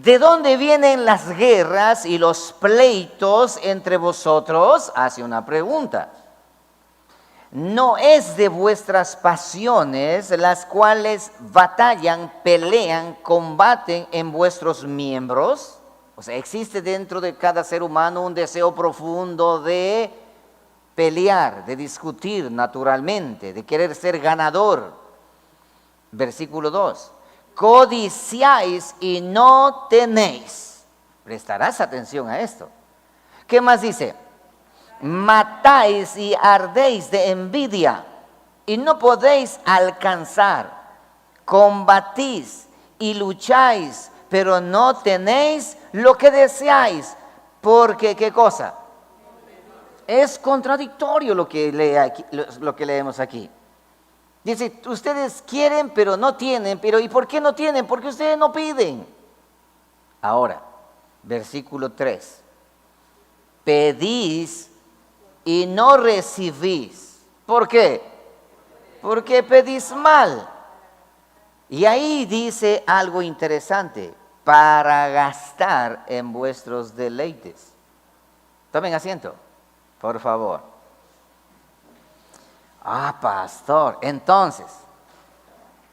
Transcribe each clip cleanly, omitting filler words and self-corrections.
¿De dónde vienen las guerras y los pleitos entre vosotros? Hace una pregunta. ¿No es de vuestras pasiones las cuales batallan, pelean, combaten en vuestros miembros? O sea, existe dentro de cada ser humano un deseo profundo de pelear, de discutir naturalmente, de querer ser ganador. Versículo 2. Codiciáis y no tenéis. Prestarás atención a esto. ¿Qué más dice? Matáis y ardéis de envidia y no podéis alcanzar. Combatís y lucháis, pero no tenéis lo que deseáis. Porque, ¿qué cosa? Es contradictorio lo que leemos aquí. Dice, ustedes quieren, pero no tienen. Pero ¿y por qué no tienen? Porque ustedes no piden. Ahora, versículo 3. Pedís y no recibís. ¿Por qué? Porque pedís mal. Y ahí dice algo interesante. Para gastar en vuestros deleites. Tomen asiento, por favor. Pastor, entonces,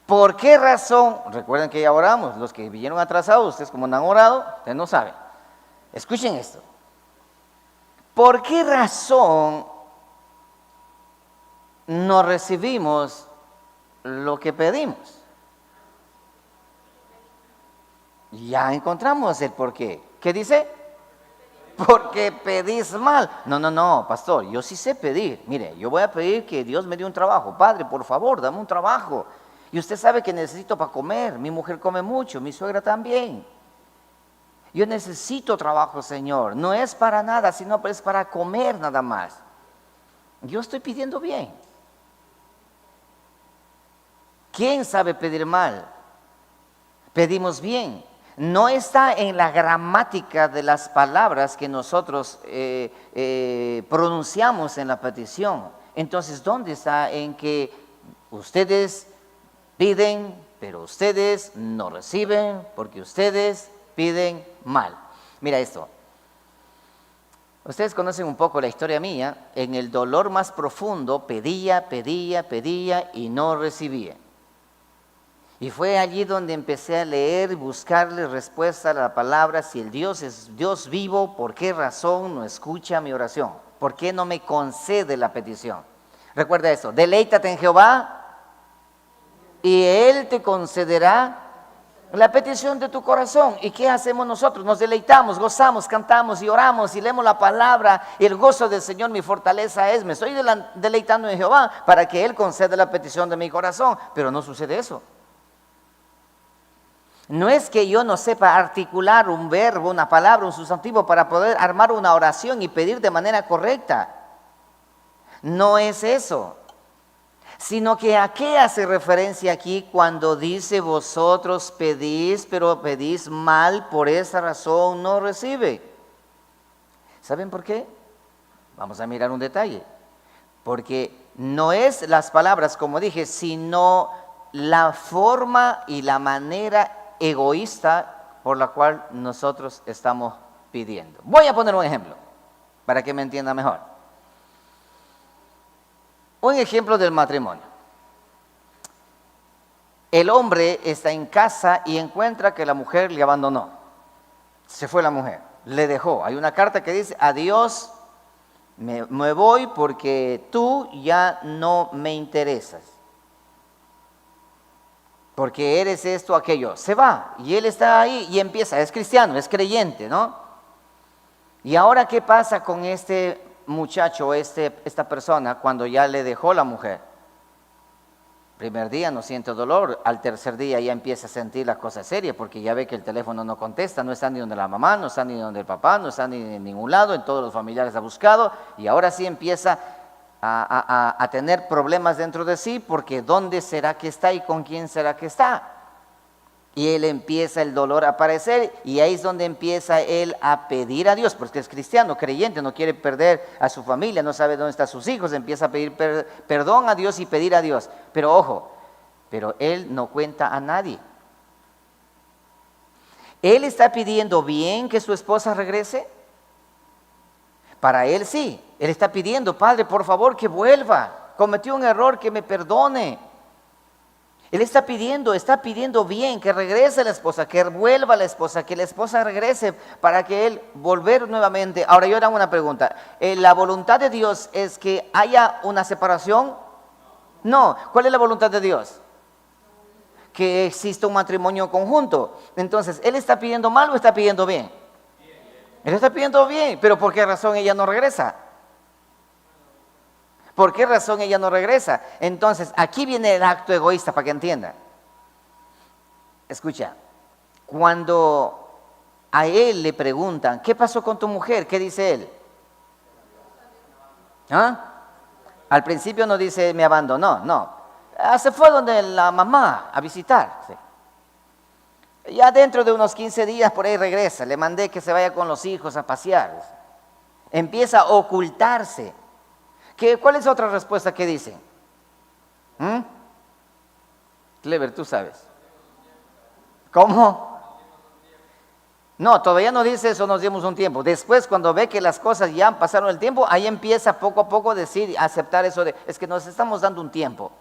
¿por qué razón? Recuerden que ya oramos, los que vinieron atrasados, ustedes como no han orado, ustedes no saben. Escuchen esto. ¿Por qué razón no recibimos lo que pedimos? Ya encontramos el por qué. ¿Qué dice? Porque pedís mal. No, pastor, yo sí sé pedir. Mire, yo voy a pedir que Dios me dé un trabajo. Padre, por favor, dame un trabajo. Y usted sabe que necesito para comer. Mi mujer come mucho, mi suegra también. Yo necesito trabajo, Señor. No es para nada, sino es para comer nada más. Yo estoy pidiendo bien. ¿Quién sabe pedir mal? Pedimos bien. No está en la gramática de las palabras que nosotros pronunciamos en la petición. Entonces, ¿dónde está en que ustedes piden, pero ustedes no reciben porque ustedes piden mal? Mira esto. Ustedes conocen un poco la historia mía. En el dolor más profundo pedía y no recibía. Y fue allí donde empecé a leer y buscarle respuesta a la palabra. Si el Dios es Dios vivo, ¿por qué razón no escucha mi oración? ¿Por qué no me concede la petición? Recuerda esto, deleítate en Jehová y Él te concederá la petición de tu corazón. ¿Y qué hacemos nosotros? Nos deleitamos, gozamos, cantamos y oramos y leemos la palabra. Y el gozo del Señor mi fortaleza es. Me estoy deleitando en Jehová para que Él conceda la petición de mi corazón. Pero no sucede eso. No es que yo no sepa articular un verbo, una palabra, un sustantivo para poder armar una oración y pedir de manera correcta. No es eso. Sino que ¿a qué hace referencia aquí cuando dice vosotros pedís, pero pedís mal, por esa razón no recibe? ¿Saben por qué? Vamos a mirar un detalle. Porque no es las palabras, como dije, sino la forma y la manera egoísta por la cual nosotros estamos pidiendo. Voy a poner un ejemplo para que me entienda mejor. Un ejemplo del matrimonio. El hombre está en casa y encuentra que la mujer le abandonó. Se fue la mujer, le dejó. Hay una carta que dice, adiós, me voy porque tú ya no me interesas. Porque eres esto, aquello. Se va y él está ahí y empieza, es cristiano, es creyente, ¿no? Y ahora, ¿qué pasa con este muchacho, esta persona, cuando ya le dejó la mujer? Primer día no siente dolor, al tercer día ya empieza a sentir las cosas serias, porque ya ve que el teléfono no contesta, no está ni donde la mamá, no está ni donde el papá, no está ni en ningún lado, en todos los familiares ha buscado, y ahora sí empieza a tener problemas dentro de sí, porque ¿dónde será que está y con quién será que está? Y él empieza el dolor a aparecer, y ahí es donde empieza él a pedir a Dios, porque es cristiano, creyente, no quiere perder a su familia, no sabe dónde están sus hijos, empieza a pedir perdón a Dios y pedir a Dios. Pero ojo, pero él no cuenta a nadie. ¿Él está pidiendo bien que su esposa regrese? Para él sí. Él está pidiendo, Padre, por favor, que vuelva. Cometió un error, que me perdone. Él está pidiendo bien, que regrese la esposa, que vuelva la esposa, que la esposa regrese para que él volver nuevamente. Ahora yo le hago una pregunta. ¿La voluntad de Dios es que haya una separación? No. ¿Cuál es la voluntad de Dios? Que exista un matrimonio conjunto. Entonces, ¿él está pidiendo mal o está pidiendo bien? Él está pidiendo bien, pero ¿por qué razón ella no regresa? ¿Por qué razón ella no regresa? Entonces, aquí viene el acto egoísta para que entienda. Escucha, cuando a él le preguntan, ¿qué pasó con tu mujer? ¿Qué dice él? ¿Ah? Al principio no dice, me abandonó, no. Se fue donde la mamá a visitar. Sí. Ya dentro de unos 15 días por ahí regresa. Le mandé que se vaya con los hijos a pasear. Empieza a ocultarse. ¿Cuál es otra respuesta que dicen? Clever, tú sabes. ¿Cómo? No, todavía no dice eso, nos dimos un tiempo. Después, cuando ve que las cosas ya pasaron el tiempo, ahí empieza poco a poco a decir, a aceptar eso de, es que nos estamos dando un tiempo.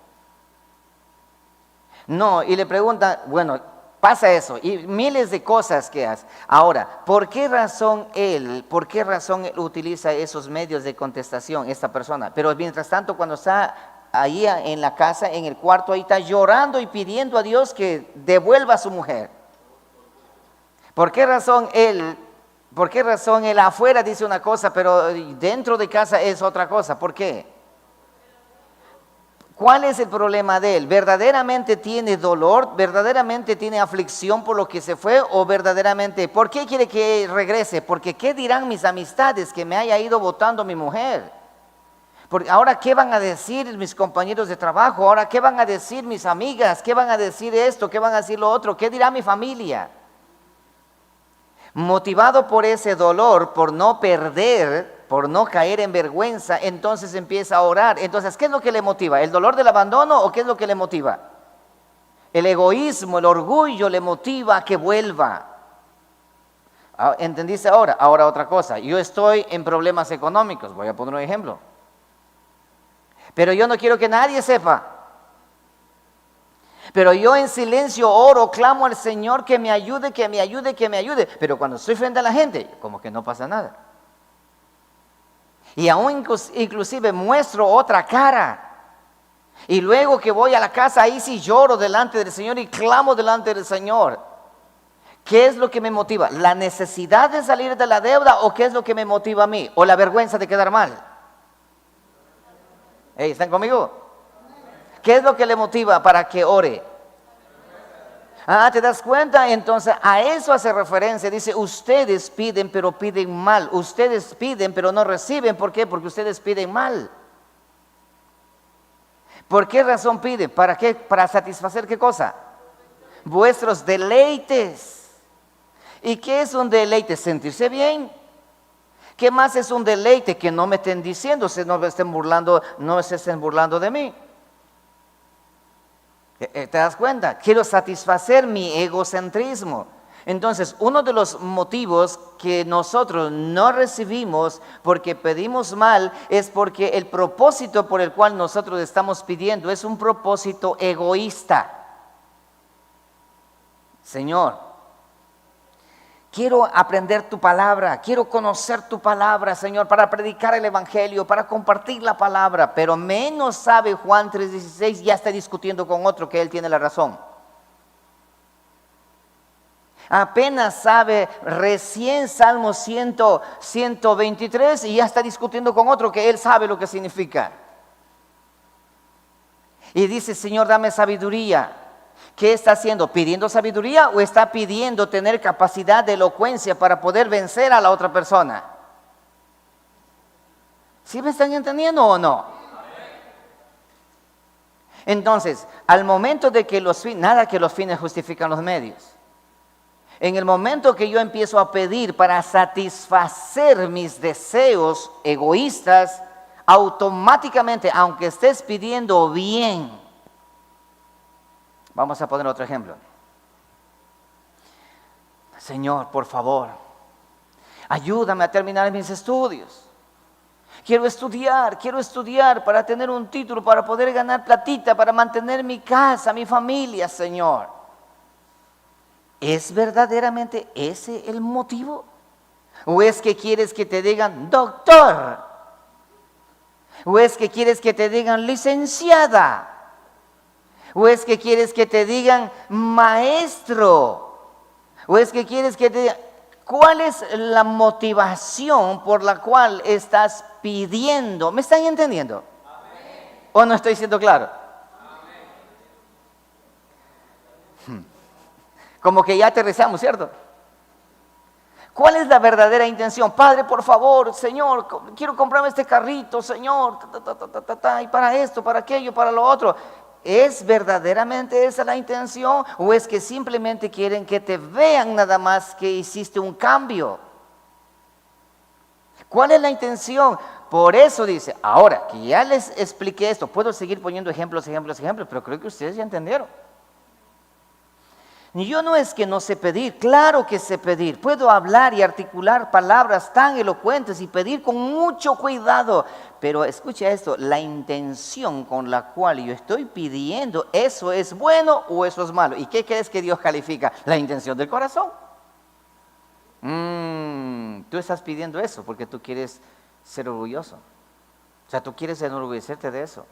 No, y le preguntan, bueno, pasa eso, y miles de cosas que hace. Ahora, ¿por qué razón él utiliza esos medios de contestación, esta persona? Pero mientras tanto, cuando está ahí en la casa, en el cuarto, ahí está llorando y pidiendo a Dios que devuelva a su mujer. ¿Por qué razón él afuera dice una cosa, pero dentro de casa es otra cosa? ¿Por qué? ¿Cuál es el problema de él? ¿Verdaderamente tiene dolor? ¿Verdaderamente tiene aflicción por lo que se fue? ¿O verdaderamente, por qué quiere que regrese? Porque ¿qué dirán mis amistades que me haya ido votando mi mujer? Porque ahora, ¿qué van a decir mis compañeros de trabajo? Ahora, ¿qué van a decir mis amigas? ¿Qué van a decir esto? ¿Qué van a decir lo otro? ¿Qué dirá mi familia? Motivado por ese dolor, por no perder, por no caer en vergüenza, entonces empieza a orar. Entonces, ¿qué es lo que le motiva? ¿El dolor del abandono o qué es lo que le motiva? El egoísmo, el orgullo le motiva a que vuelva. ¿Entendiste ahora? Ahora otra cosa. Yo estoy en problemas económicos, voy a poner un ejemplo. Pero yo no quiero que nadie sepa. Pero yo en silencio oro, clamo al Señor que me ayude, que me ayude, que me ayude. Pero cuando estoy frente a la gente, como que no pasa nada. Y aún inclusive muestro otra cara. Y luego que voy a la casa, ahí sí lloro delante del Señor y clamo delante del Señor. ¿Qué es lo que me motiva? ¿La necesidad de salir de la deuda o qué es lo que me motiva a mí? ¿O la vergüenza de quedar mal? ¿Están conmigo? ¿Qué es lo que le motiva para que ore? ¿Te das cuenta? Entonces a eso hace referencia. Dice, ustedes piden pero piden mal. Ustedes piden pero no reciben. ¿Por qué? Porque ustedes piden mal. ¿Por qué razón piden? ¿Para qué? ¿Para satisfacer qué cosa? Vuestros deleites. ¿Y qué es un deleite? Sentirse bien. ¿Qué más es un deleite? Que no me estén diciendo, no se estén burlando de mí. ¿Te das cuenta? Quiero satisfacer mi egocentrismo. Entonces, uno de los motivos que nosotros no recibimos porque pedimos mal es porque el propósito por el cual nosotros estamos pidiendo es un propósito egoísta. Señor, quiero aprender tu palabra, quiero conocer tu palabra, Señor, para predicar el evangelio, para compartir la palabra. Pero menos sabe Juan 3:16, ya está discutiendo con otro que él tiene la razón. Apenas sabe recién Salmo 123 y ya está discutiendo con otro que él sabe lo que significa. Y dice, Señor, dame sabiduría. ¿Qué está haciendo? ¿Pidiendo sabiduría o está pidiendo tener capacidad de elocuencia para poder vencer a la otra persona? ¿Sí me están entendiendo o no? Entonces, al momento de que nada que los fines justifican los medios. En el momento que yo empiezo a pedir para satisfacer mis deseos egoístas, automáticamente, aunque estés pidiendo bien, vamos a poner otro ejemplo. Señor, por favor, ayúdame a terminar mis estudios. Quiero estudiar para tener un título, para poder ganar platita, para mantener mi casa, mi familia, Señor. ¿Es verdaderamente ese el motivo? ¿O es que quieres que te digan doctor? ¿O es que quieres que te digan licenciada? ¿O es que quieres que te digan maestro? ¿O es que quieres que te digan... ¿Cuál es la motivación por la cual estás pidiendo? ¿Me están entendiendo? Amén. ¿O no estoy siendo claro? Amén. Como que ya aterrizamos, ¿cierto? ¿Cuál es la verdadera intención? Padre, por favor, Señor, quiero comprarme este carrito, Señor, y para esto, para aquello, para lo otro. ¿Es verdaderamente esa la intención o es que simplemente quieren que te vean nada más que hiciste un cambio? ¿Cuál es la intención? Por eso dice, ahora que ya les expliqué esto, puedo seguir poniendo ejemplos, pero creo que ustedes ya entendieron. Yo no es que no sé pedir, claro que sé pedir. Puedo hablar y articular palabras tan elocuentes y pedir con mucho cuidado. Pero escucha esto, la intención con la cual yo estoy pidiendo, ¿eso es bueno o eso es malo? ¿Y qué crees que Dios califica? La intención del corazón. Tú estás pidiendo eso porque tú quieres ser orgulloso. O sea, tú quieres enorgullecerte de eso.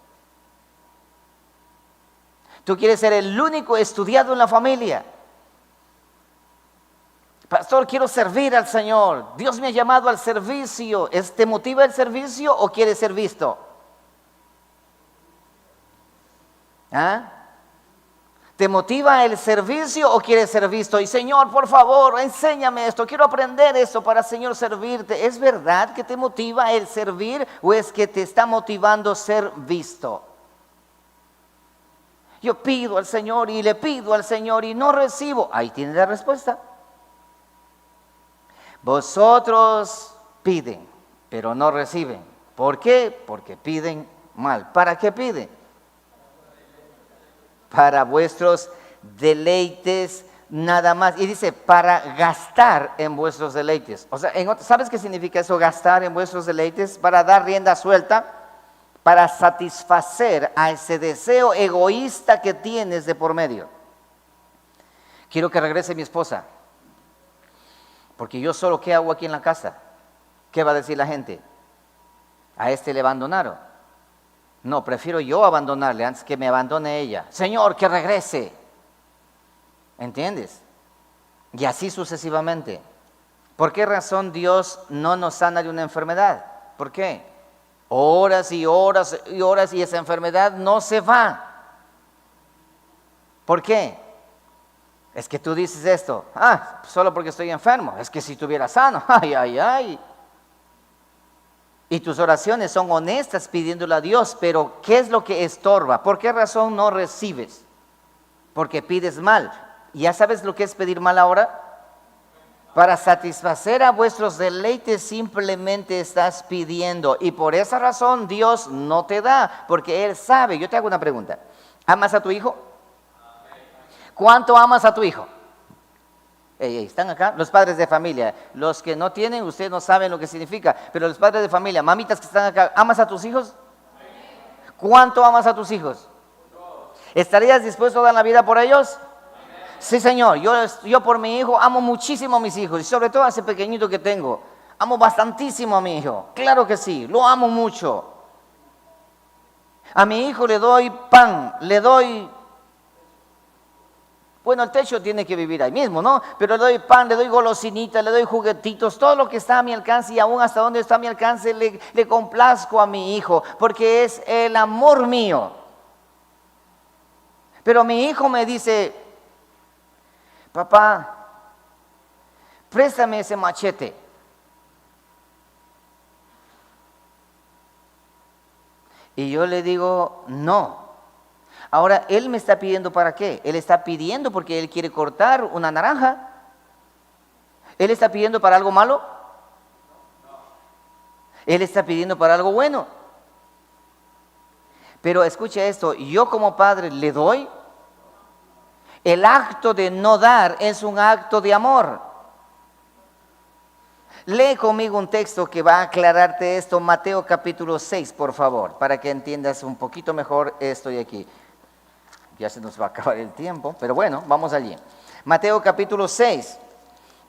Tú quieres ser el único estudiado en la familia. Pastor, quiero servir al Señor. Dios me ha llamado al servicio. ¿Te motiva el servicio o quieres ser visto? ¿Ah? ¿Te motiva el servicio o quieres ser visto? Y Señor, por favor, enséñame esto. Quiero aprender esto para, Señor, servirte. ¿Es verdad que te motiva el servir o es que te está motivando ser visto? Yo pido al Señor y le pido al Señor y no recibo. Ahí tiene la respuesta. Vosotros piden, pero no reciben. ¿Por qué? Porque piden mal. ¿Para qué piden? Para vuestros deleites nada más. Y dice, para gastar en vuestros deleites. O sea, ¿sabes qué significa eso? Gastar en vuestros deleites, para dar rienda suelta, para satisfacer a ese deseo egoísta que tienes de por medio. Quiero que regrese mi esposa, porque yo solo, ¿qué hago aquí en la casa? ¿Qué va a decir la gente? A este le abandonaron. No, prefiero yo abandonarle antes que me abandone ella. Señor, que regrese. ¿Entiendes? Y así sucesivamente. ¿Por qué razón Dios no nos sana de una enfermedad? ¿Por qué? Horas y horas y horas y esa enfermedad no se va. ¿Por qué? Es que tú dices esto, solo porque estoy enfermo. Es que si estuviera sano, ay. Y tus oraciones son honestas pidiéndole a Dios, pero ¿qué es lo que estorba? ¿Por qué razón no recibes? Porque pides mal. ¿Ya sabes lo que es pedir mal ahora? Para satisfacer a vuestros deleites simplemente estás pidiendo. Y por esa razón Dios no te da, porque Él sabe. Yo te hago una pregunta. ¿Amas a tu hijo? ¿Cuánto amas a tu hijo? ¿Están acá? Los padres de familia. Los que no tienen, ustedes no saben lo que significa. Pero los padres de familia, mamitas que están acá, ¿amas a tus hijos? ¿Cuánto amas a tus hijos? ¿Estarías dispuesto a dar la vida por ellos? Sí, Señor, yo por mi hijo amo muchísimo a mis hijos y sobre todo a ese pequeñito que tengo. Amo bastantísimo a mi hijo, claro que sí, lo amo mucho. A mi hijo le doy pan, le doy... Bueno, el techo tiene que vivir ahí mismo, ¿no? Pero le doy pan, le doy golosinitas, le doy juguetitos, todo lo que está a mi alcance y aún hasta donde está a mi alcance le complazco a mi hijo porque es el amor mío. Pero mi hijo me dice... Papá, préstame ese machete. Y yo le digo, no. Ahora, él me está pidiendo ¿para qué? Él está pidiendo porque él quiere cortar una naranja. ¿Él está pidiendo para algo malo? Él está pidiendo para algo bueno. Pero escucha esto, yo como padre le doy. El acto de no dar es un acto de amor. Lee conmigo un texto que va a aclararte esto, Mateo capítulo 6, por favor, para que entiendas un poquito mejor esto de aquí. Ya se nos va a acabar el tiempo, pero bueno, vamos allí. Mateo capítulo 6,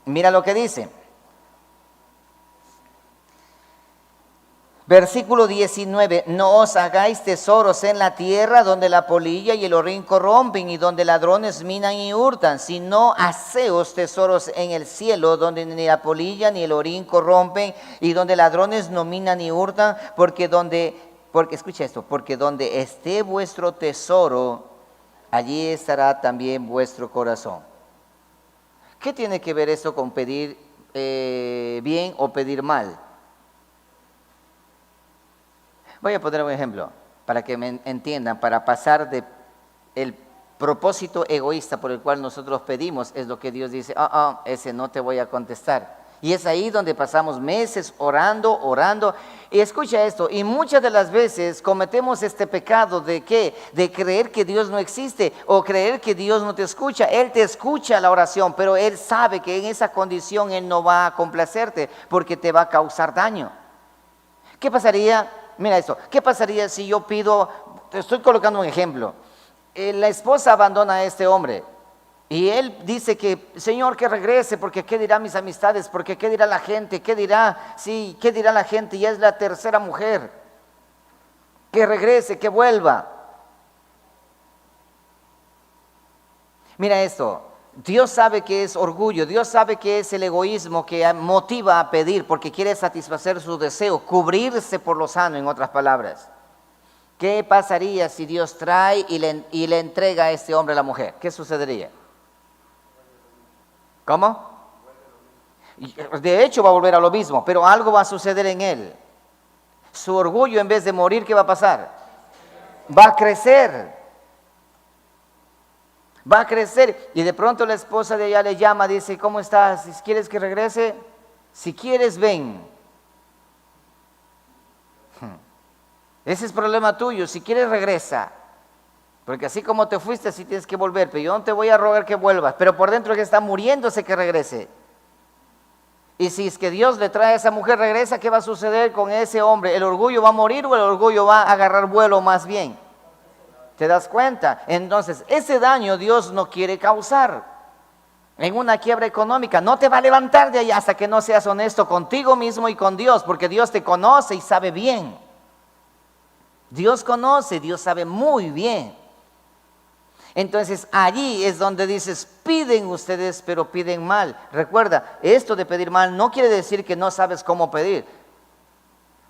mira lo que dice. Versículo 19, no os hagáis tesoros en la tierra donde la polilla y el orín corrompen y donde ladrones minan y hurtan, sino haceos tesoros en el cielo donde ni la polilla ni el orín corrompen y donde ladrones no minan ni hurtan, porque escucha esto, porque donde esté vuestro tesoro, allí estará también vuestro corazón. ¿Qué tiene que ver esto con pedir bien o pedir mal? Voy a poner un ejemplo para que me entiendan, para pasar de el propósito egoísta por el cual nosotros pedimos, es lo que Dios dice, ese no te voy a contestar. Y es ahí donde pasamos meses orando. Y escucha esto, y muchas de las veces cometemos este pecado de ¿qué? De creer que Dios no existe o creer que Dios no te escucha. Él te escucha la oración, pero Él sabe que en esa condición Él no va a complacerte porque te va a causar daño. ¿Qué pasaría? Mira esto, ¿qué pasaría si yo pido, te estoy colocando un ejemplo, la esposa abandona a este hombre y él dice que, Señor, que regrese, porque qué dirán mis amistades, porque qué dirá la gente, qué dirá la gente, ya es la tercera mujer, que regrese, que vuelva. Mira esto. Dios sabe que es orgullo, Dios sabe que es el egoísmo que motiva a pedir porque quiere satisfacer su deseo, cubrirse por lo sano, en otras palabras. ¿Qué pasaría si Dios trae y le entrega a este hombre a la mujer? ¿Qué sucedería? ¿Cómo? De hecho va a volver a lo mismo, pero algo va a suceder en él. Su orgullo, en vez de morir, ¿qué va a pasar? Va a crecer. Va a crecer y de pronto la esposa de ella le llama, dice, ¿cómo estás? Si quieres que regrese, si quieres ven. Ese es problema tuyo, si quieres regresa. Porque así como te fuiste, así tienes que volver, pero yo no te voy a rogar que vuelvas, pero por dentro que está muriéndose que regrese. Y si es que Dios le trae a esa mujer, regresa, ¿qué va a suceder con ese hombre? ¿El orgullo va a morir o el orgullo va a agarrar vuelo más bien? ¿Te das cuenta? Entonces, ese daño Dios no quiere causar. En una quiebra económica, no te va a levantar de ahí hasta que no seas honesto contigo mismo y con Dios, porque Dios te conoce y sabe bien. Dios conoce, Dios sabe muy bien. Entonces, allí es donde dices, piden ustedes, pero piden mal. Recuerda, esto de pedir mal no quiere decir que no sabes cómo pedir.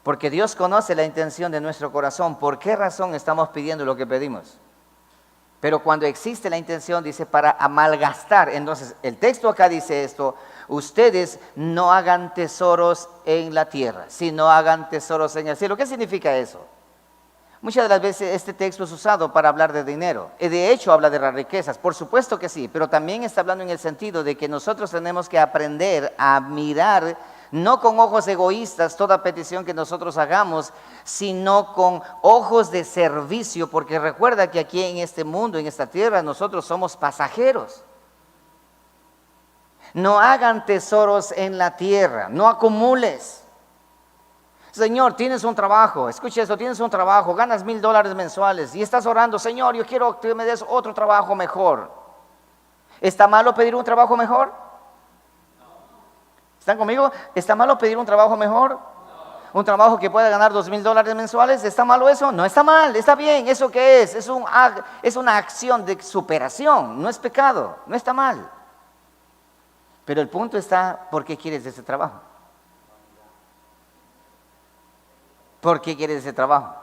Porque Dios conoce la intención de nuestro corazón. ¿Por qué razón estamos pidiendo lo que pedimos? Pero cuando existe la intención, dice, para malgastar. Entonces, el texto acá dice esto, ustedes no hagan tesoros en la tierra, sino hagan tesoros en el cielo. ¿Qué significa eso? Muchas de las veces este texto es usado para hablar de dinero. Y de hecho habla de las riquezas, por supuesto que sí, pero también está hablando en el sentido de que nosotros tenemos que aprender a mirar no con ojos egoístas toda petición que nosotros hagamos, sino con ojos de servicio, porque recuerda que aquí en este mundo, en esta tierra, nosotros somos pasajeros. No hagan tesoros en la tierra, no acumules. Señor, tienes un trabajo, escucha esto, tienes un trabajo, ganas $1,000 mensuales y estás orando, Señor, yo quiero que me des otro trabajo mejor. ¿Está malo pedir un trabajo mejor? ¿Están conmigo? ¿Está malo pedir un trabajo mejor? No. ¿Un trabajo que pueda ganar $2,000 mensuales? ¿Está malo eso? No está mal, está bien. ¿Eso qué es? Es una acción de superación, no es pecado, no está mal. Pero el punto está, ¿por qué quieres ese trabajo? ¿Por qué quieres ese trabajo?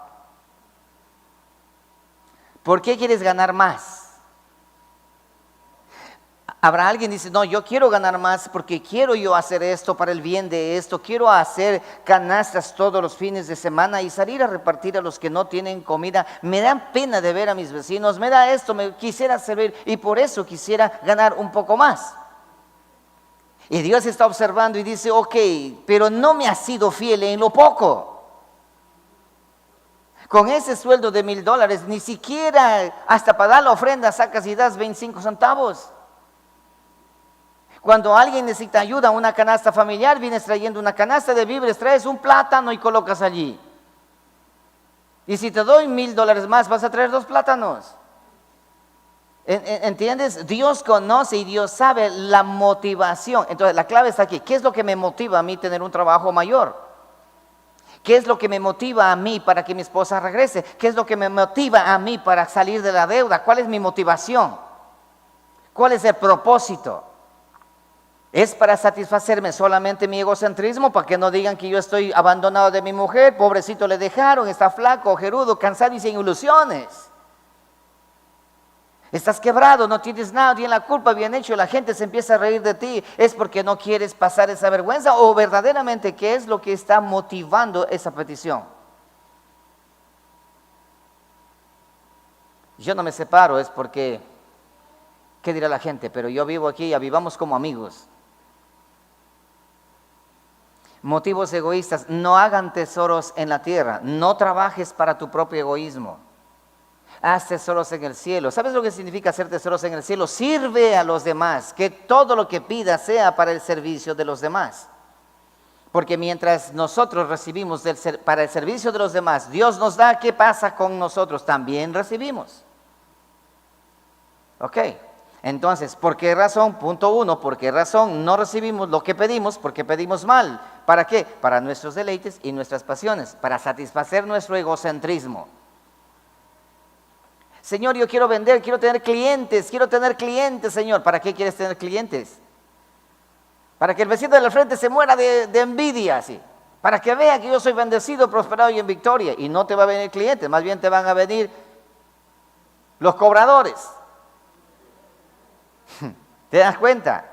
¿Por qué quieres ganar más? Habrá alguien que dice, no, yo quiero ganar más porque quiero yo hacer esto para el bien de esto, quiero hacer canastas todos los fines de semana y salir a repartir a los que no tienen comida. Me da pena de ver a mis vecinos, me da esto, me quisiera servir y por eso quisiera ganar un poco más. Y Dios está observando y dice, ok, pero no me has sido fiel en lo poco. Con ese sueldo de $1,000, ni siquiera hasta para dar la ofrenda sacas y das 25 centavos. Cuando alguien necesita ayuda, una canasta familiar, vienes trayendo una canasta de víveres, traes un plátano y colocas allí. Y si te doy $1,000 más, vas a traer 2 plátanos. ¿Entiendes? Dios conoce y Dios sabe la motivación. Entonces la clave está aquí. ¿Qué es lo que me motiva a mí tener un trabajo mayor? ¿Qué es lo que me motiva a mí para que mi esposa regrese? ¿Qué es lo que me motiva a mí para salir de la deuda? ¿Cuál es mi motivación? ¿Cuál es el propósito? ¿Es para satisfacerme solamente mi egocentrismo? Para que no digan que yo estoy abandonado de mi mujer, pobrecito le dejaron, está flaco, ojerudo, cansado y sin ilusiones. Estás quebrado, no tienes nada, tienes la culpa, bien hecho, la gente se empieza a reír de ti. ¿Es porque no quieres pasar esa vergüenza o verdaderamente qué es lo que está motivando esa petición? Yo no me separo, es porque, ¿qué dirá la gente? Pero yo vivo aquí, vivamos como amigos. Motivos egoístas, no hagan tesoros en la tierra, no trabajes para tu propio egoísmo. Haz tesoros en el cielo. ¿Sabes lo que significa hacer tesoros en el cielo? Sirve a los demás, que todo lo que pidas sea para el servicio de los demás. Porque mientras nosotros recibimos para el servicio de los demás, Dios nos da, ¿qué pasa con nosotros? También recibimos. Ok, entonces, ¿por qué razón? Punto 1, ¿por qué razón no recibimos lo que pedimos? Porque pedimos mal. ¿Para qué? Para nuestros deleites y nuestras pasiones, para satisfacer nuestro egocentrismo. Señor, yo quiero vender, quiero tener clientes, Señor. ¿Para qué quieres tener clientes? Para que el vecino de la frente se muera de envidia, así. Para que vea que yo soy bendecido, prosperado y en victoria. Y no te va a venir clientes, más bien te van a venir los cobradores. ¿Te das cuenta?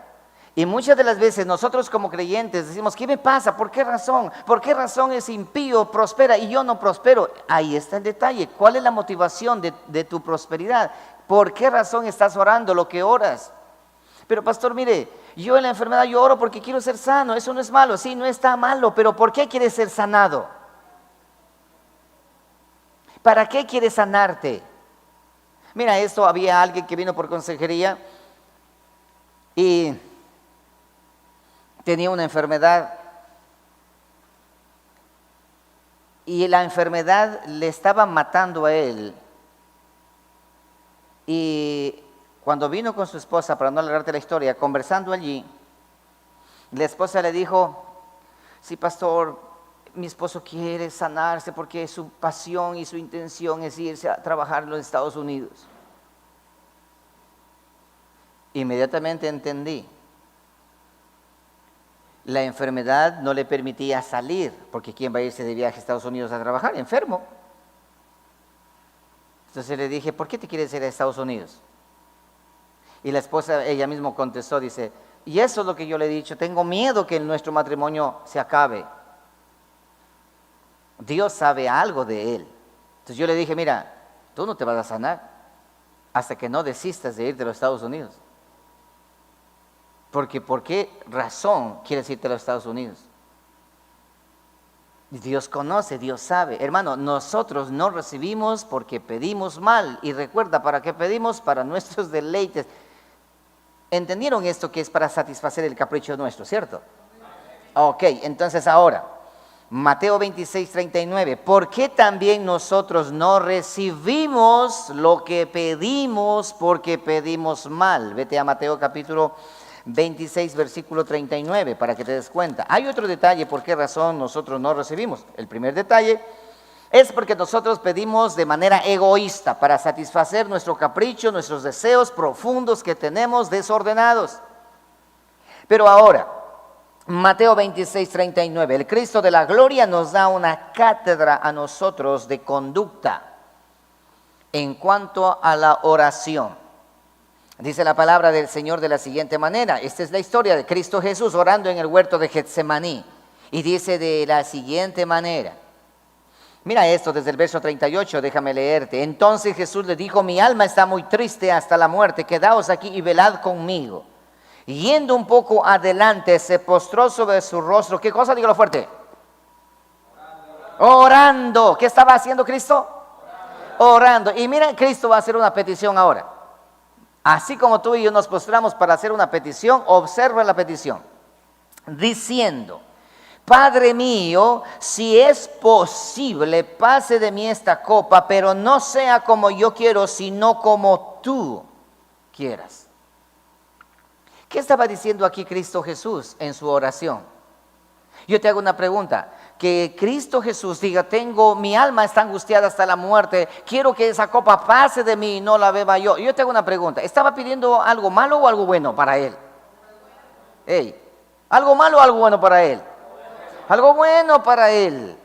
Y muchas de las veces nosotros como creyentes decimos, ¿qué me pasa? ¿Por qué razón? ¿Por qué razón ese impío prospera y yo no prospero? Ahí está el detalle. ¿Cuál es la motivación de tu prosperidad? ¿Por qué razón estás orando lo que oras? Pero pastor, mire, yo en la enfermedad yo oro porque quiero ser sano. Eso no es malo, sí, no está malo, pero ¿por qué quieres ser sanado? ¿Para qué quieres sanarte? Mira, esto había alguien que vino por consejería y tenía una enfermedad y la enfermedad le estaba matando a él. Y cuando vino con su esposa, para no alargarte la historia, conversando allí, la esposa le dijo, sí, pastor, mi esposo quiere sanarse porque su pasión y su intención es irse a trabajar en los Estados Unidos. Inmediatamente entendí. La enfermedad no le permitía salir, porque ¿quién va a irse de viaje a Estados Unidos a trabajar? Enfermo. Entonces le dije, ¿por qué te quieres ir a Estados Unidos? Y la esposa, ella misma contestó, dice, y eso es lo que yo le he dicho, tengo miedo que nuestro matrimonio se acabe. Dios sabe algo de él. Entonces yo le dije, mira, tú no te vas a sanar hasta que no desistas de irte a los Estados Unidos. Porque ¿por qué razón quieres irte a los Estados Unidos? Dios conoce, Dios sabe. Hermano, nosotros no recibimos porque pedimos mal. Y recuerda, ¿para qué pedimos? Para nuestros deleites. ¿Entendieron esto que es para satisfacer el capricho nuestro, cierto? Ok, entonces ahora, Mateo 26:39. ¿Por qué también nosotros no recibimos lo que pedimos porque pedimos mal? Vete a Mateo capítulo 26, versículo 39, para que te des cuenta. Hay otro detalle por qué razón nosotros no recibimos. El primer detalle es porque nosotros pedimos de manera egoísta para satisfacer nuestro capricho, nuestros deseos profundos que tenemos desordenados. Pero ahora, Mateo 26, 39, el Cristo de la gloria nos da una cátedra a nosotros de conducta en cuanto a la oración. Dice la palabra del Señor de la siguiente manera. Esta es la historia de Cristo Jesús orando en el huerto de Getsemaní. Y dice de la siguiente manera. Mira esto desde el verso 38, déjame leerte. Entonces Jesús le dijo, mi alma está muy triste hasta la muerte, quedaos aquí y velad conmigo. Y yendo un poco adelante, se postró sobre su rostro. ¿Qué cosa? Dígalo fuerte. Orando. ¿Qué estaba haciendo Cristo? Orando. Y mira, Cristo va a hacer una petición ahora. Así como tú y yo nos postramos para hacer una petición, observa la petición, diciendo: Padre mío, si es posible, pase de mí esta copa, pero no sea como yo quiero, sino como tú quieras. ¿Qué estaba diciendo aquí Cristo Jesús en su oración? Yo te hago una pregunta. Que Cristo Jesús diga: mi alma está angustiada hasta la muerte, quiero que esa copa pase de mí y no la beba yo. Yo te hago una pregunta. ¿Estaba pidiendo algo malo o algo bueno para él? ¿Algo malo o algo bueno para él? Algo bueno para él.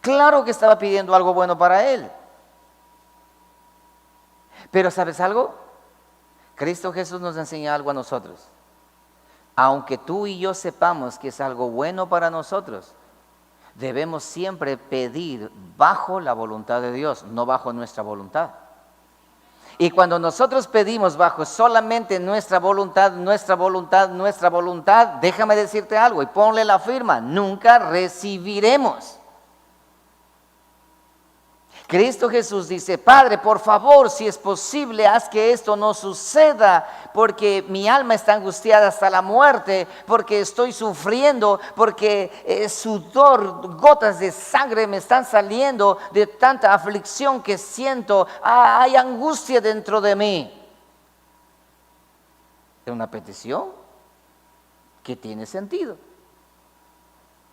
Claro que estaba pidiendo algo bueno para él. Pero ¿sabes algo? Cristo Jesús nos enseña algo a nosotros. Aunque tú y yo sepamos que es algo bueno para nosotros, debemos siempre pedir bajo la voluntad de Dios, no bajo nuestra voluntad. Y cuando nosotros pedimos bajo solamente nuestra voluntad, déjame decirte algo y ponle la firma: nunca recibiremos. Cristo Jesús dice: Padre, por favor, si es posible, haz que esto no suceda, porque mi alma está angustiada hasta la muerte, porque estoy sufriendo, porque sudor, gotas de sangre me están saliendo de tanta aflicción que siento. Hay angustia dentro de mí. Es una petición que tiene sentido,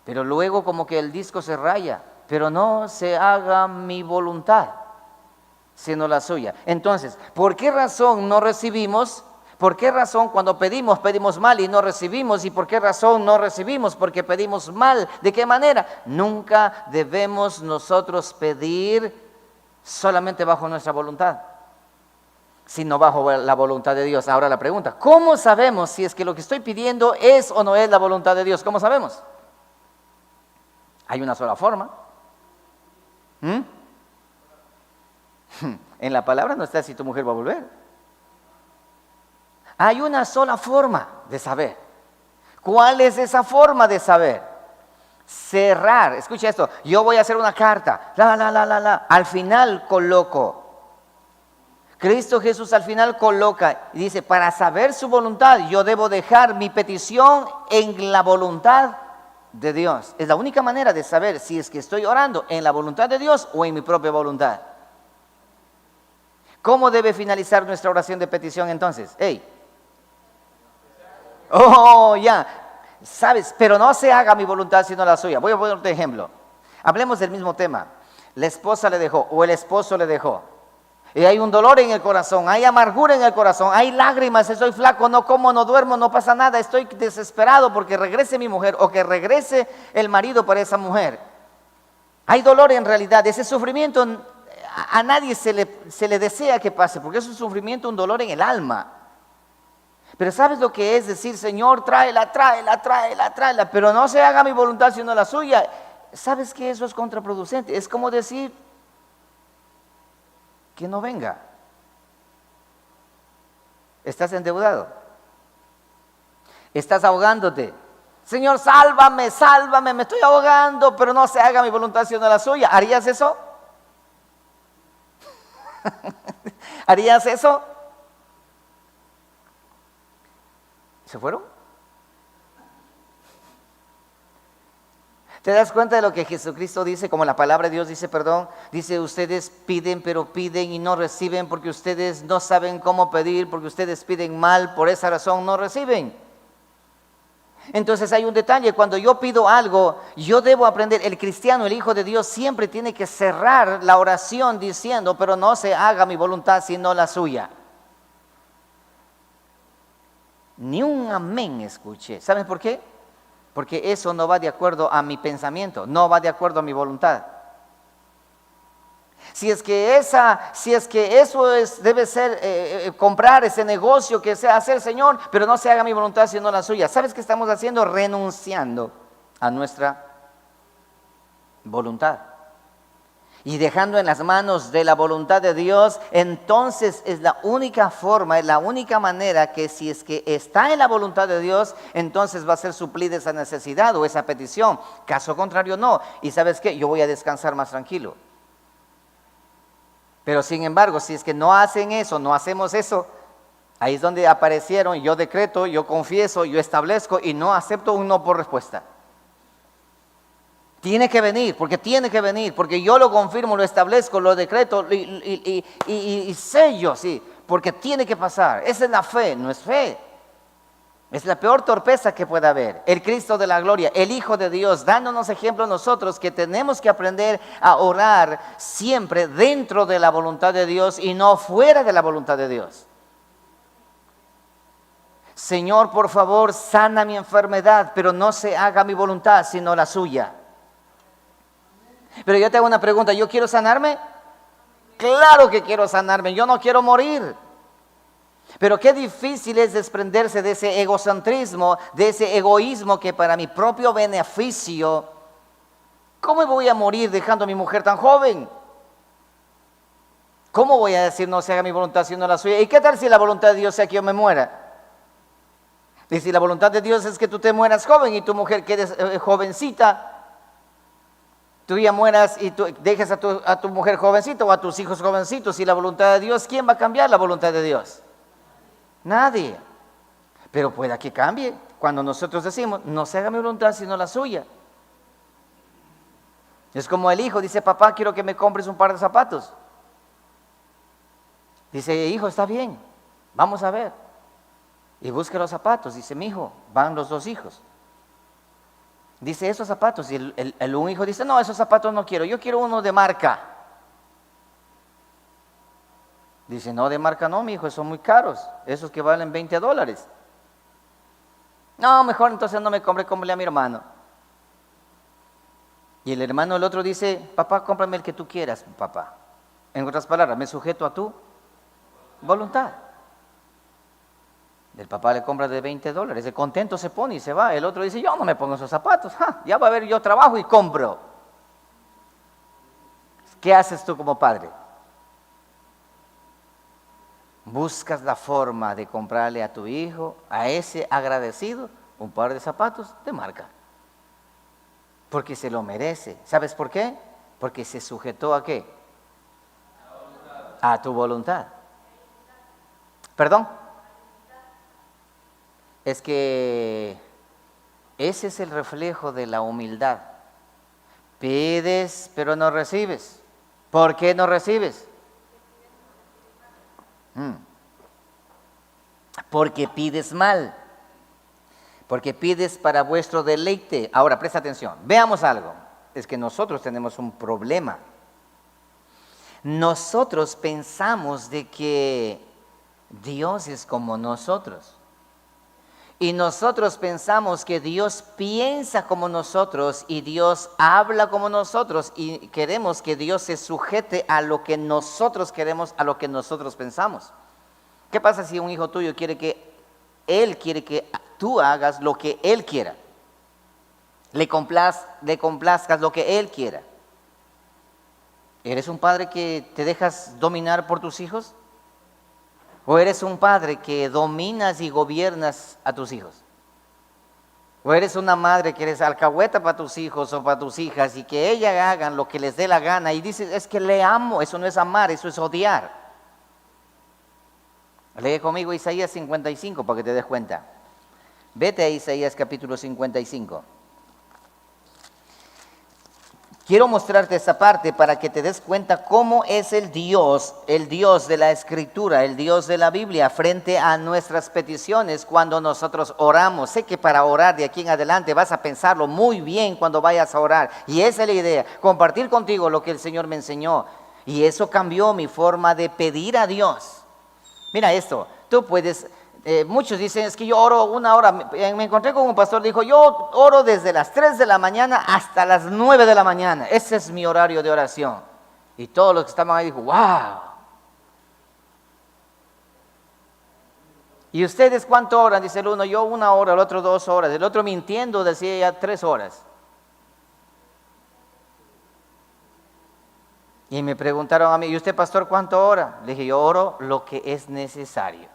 pero luego como que el disco se raya. Pero no se haga mi voluntad, sino la suya. Entonces, ¿por qué razón no recibimos? ¿Por qué razón cuando pedimos mal y no recibimos? ¿Y por qué razón no recibimos? Porque pedimos mal. ¿De qué manera? Nunca debemos nosotros pedir solamente bajo nuestra voluntad, sino bajo la voluntad de Dios. Ahora la pregunta: ¿cómo sabemos si es que lo que estoy pidiendo es o no es la voluntad de Dios? ¿Cómo sabemos? Hay una sola forma. En la palabra no está si tu mujer va a volver. Hay una sola forma de saber. ¿Cuál es esa forma de saber? Cerrar. Escucha esto. Yo voy a hacer una carta. Al final coloco. Cristo Jesús al final coloca y dice: para saber su voluntad, yo debo dejar mi petición en la voluntad de Dios. Es la única manera de saber si es que estoy orando en la voluntad de Dios o en mi propia voluntad. ¿Cómo debe finalizar nuestra oración de petición entonces? Ya, sabes, pero no se haga mi voluntad sino la suya. Voy a poner un ejemplo. Hablemos del mismo tema. La esposa le dejó o el esposo le dejó. Y hay un dolor en el corazón, hay amargura en el corazón, hay lágrimas, estoy flaco, no como, no duermo, no pasa nada, estoy desesperado porque regrese mi mujer o que regrese el marido para esa mujer. Hay dolor en realidad, ese sufrimiento a nadie se le desea que pase, porque es un sufrimiento, un dolor en el alma. Pero ¿sabes lo que es decir: Señor, tráela, pero no se haga mi voluntad sino la suya? ¿Sabes que eso es contraproducente? Es como decir que no venga. Estás endeudado. Estás ahogándote. Señor, sálvame, me estoy ahogando, pero no se haga mi voluntad sino la suya. ¿Harías eso? ¿Harías eso? ¿Se fueron? ¿Te das cuenta de lo que Jesucristo dice? Como la palabra de Dios dice, dice: ustedes piden, pero piden y no reciben porque ustedes no saben cómo pedir, porque ustedes piden mal, por esa razón no reciben. Entonces hay un detalle: cuando yo pido algo, yo debo aprender. El cristiano, el hijo de Dios, siempre tiene que cerrar la oración diciendo: pero no se haga mi voluntad sino la suya. Ni un amén escuché. ¿Saben por qué? Porque eso no va de acuerdo a mi pensamiento, no va de acuerdo a mi voluntad. Si es que eso debe ser comprar ese negocio que sea hacer, Señor, pero no se haga mi voluntad sino la suya. ¿Sabes qué estamos haciendo? Renunciando a nuestra voluntad y dejando en las manos de la voluntad de Dios. Entonces es la única forma, es la única manera que si es que está en la voluntad de Dios, entonces va a ser suplida esa necesidad o esa petición. Caso contrario, no. Y ¿sabes qué? Yo voy a descansar más tranquilo. Pero sin embargo, si es que no hacen eso, no hacemos eso, ahí es donde aparecieron, yo decreto, yo confieso, yo establezco y no acepto un no por respuesta. Tiene que venir, porque yo lo confirmo, lo establezco, lo decreto y sello, sí, porque tiene que pasar. Esa es la fe, no es fe. Es la peor torpeza que pueda haber. El Cristo de la gloria, el Hijo de Dios, dándonos ejemplo a nosotros que tenemos que aprender a orar siempre dentro de la voluntad de Dios y no fuera de la voluntad de Dios. Señor, por favor, sana mi enfermedad, pero no se haga mi voluntad, sino la suya. Pero yo te hago una pregunta, ¿yo quiero sanarme? Claro que quiero sanarme, yo no quiero morir. Pero qué difícil es desprenderse de ese egocentrismo, de ese egoísmo que para mi propio beneficio, ¿cómo voy a morir dejando a mi mujer tan joven? ¿Cómo voy a decir no se haga mi voluntad sino la suya? ¿Y qué tal si la voluntad de Dios sea que yo me muera? Y si la voluntad de Dios es que tú te mueras joven y tu mujer quede jovencita, tú ya mueras y tú dejes a tu mujer jovencita o a tus hijos jovencitos, y la voluntad de Dios, ¿quién va a cambiar la voluntad de Dios? Nadie. Pero pueda que cambie cuando nosotros decimos, no se haga mi voluntad sino la suya. Es como el hijo dice, papá, quiero que me compres un par de zapatos. Dice, hijo, está bien, vamos a ver. Y busca los zapatos, dice, mi hijo, van los dos hijos. Dice, esos zapatos, y un hijo dice, no, esos zapatos no quiero, yo quiero uno de marca. Dice, no, de marca no, mi hijo, son muy caros, esos que valen $20. No, mejor entonces no me compre, cómprale a mi hermano. Y el hermano del otro dice, papá, cómprame el que tú quieras, papá. En otras palabras, me sujeto a tu voluntad. El papá le compra de $20, el contento se pone y se va. El otro dice, yo no me pongo esos zapatos, ya va a ver, yo trabajo y compro. ¿Qué haces tú como padre? Buscas la forma de comprarle a tu hijo, a ese agradecido, un par de zapatos de marca. Porque se lo merece. ¿Sabes por qué? Porque se sujetó ¿a qué? A tu voluntad. ¿Perdón? Es que ese es el reflejo de la humildad. Pides, pero no recibes. ¿Por qué no recibes? Porque pides mal. Porque pides para vuestro deleite. Ahora, presta atención. Veamos algo. Es que nosotros tenemos un problema. Nosotros pensamos de que Dios es como nosotros. Y nosotros pensamos que Dios piensa como nosotros y Dios habla como nosotros, y queremos que Dios se sujete a lo que nosotros queremos, a lo que nosotros pensamos. ¿Qué pasa si un hijo tuyo quiere que tú hagas lo que él quiera? Le complazcas lo que él quiera. ¿Eres un padre que te dejas dominar por tus hijos? ¿O eres un padre que dominas y gobiernas a tus hijos? ¿O eres una madre que eres alcahueta para tus hijos o para tus hijas y que ellas hagan lo que les dé la gana y dices, es que le amo? Eso no es amar, eso es odiar. Lee conmigo Isaías 55 para que te des cuenta. Vete a Isaías capítulo 55. Quiero mostrarte esta parte para que te des cuenta cómo es el Dios de la Escritura, el Dios de la Biblia, frente a nuestras peticiones cuando nosotros oramos. Sé que para orar de aquí en adelante vas a pensarlo muy bien cuando vayas a orar. Y esa es la idea, compartir contigo lo que el Señor me enseñó. Y eso cambió mi forma de pedir a Dios. Mira esto, tú puedes... muchos dicen, es que yo oro una hora. Me encontré con un pastor, dijo, yo oro desde las 3 de la mañana hasta las 9 de la mañana. Ese es mi horario de oración. Y todos los que estaban ahí dijo, wow. ¿Y ustedes cuánto oran? Dice el uno, yo 1 hora, el otro 2 horas. El otro mintiendo decía ya 3 horas. Y me preguntaron a mí, ¿y usted, pastor, cuánto ora? Le dije, yo oro lo que es necesario.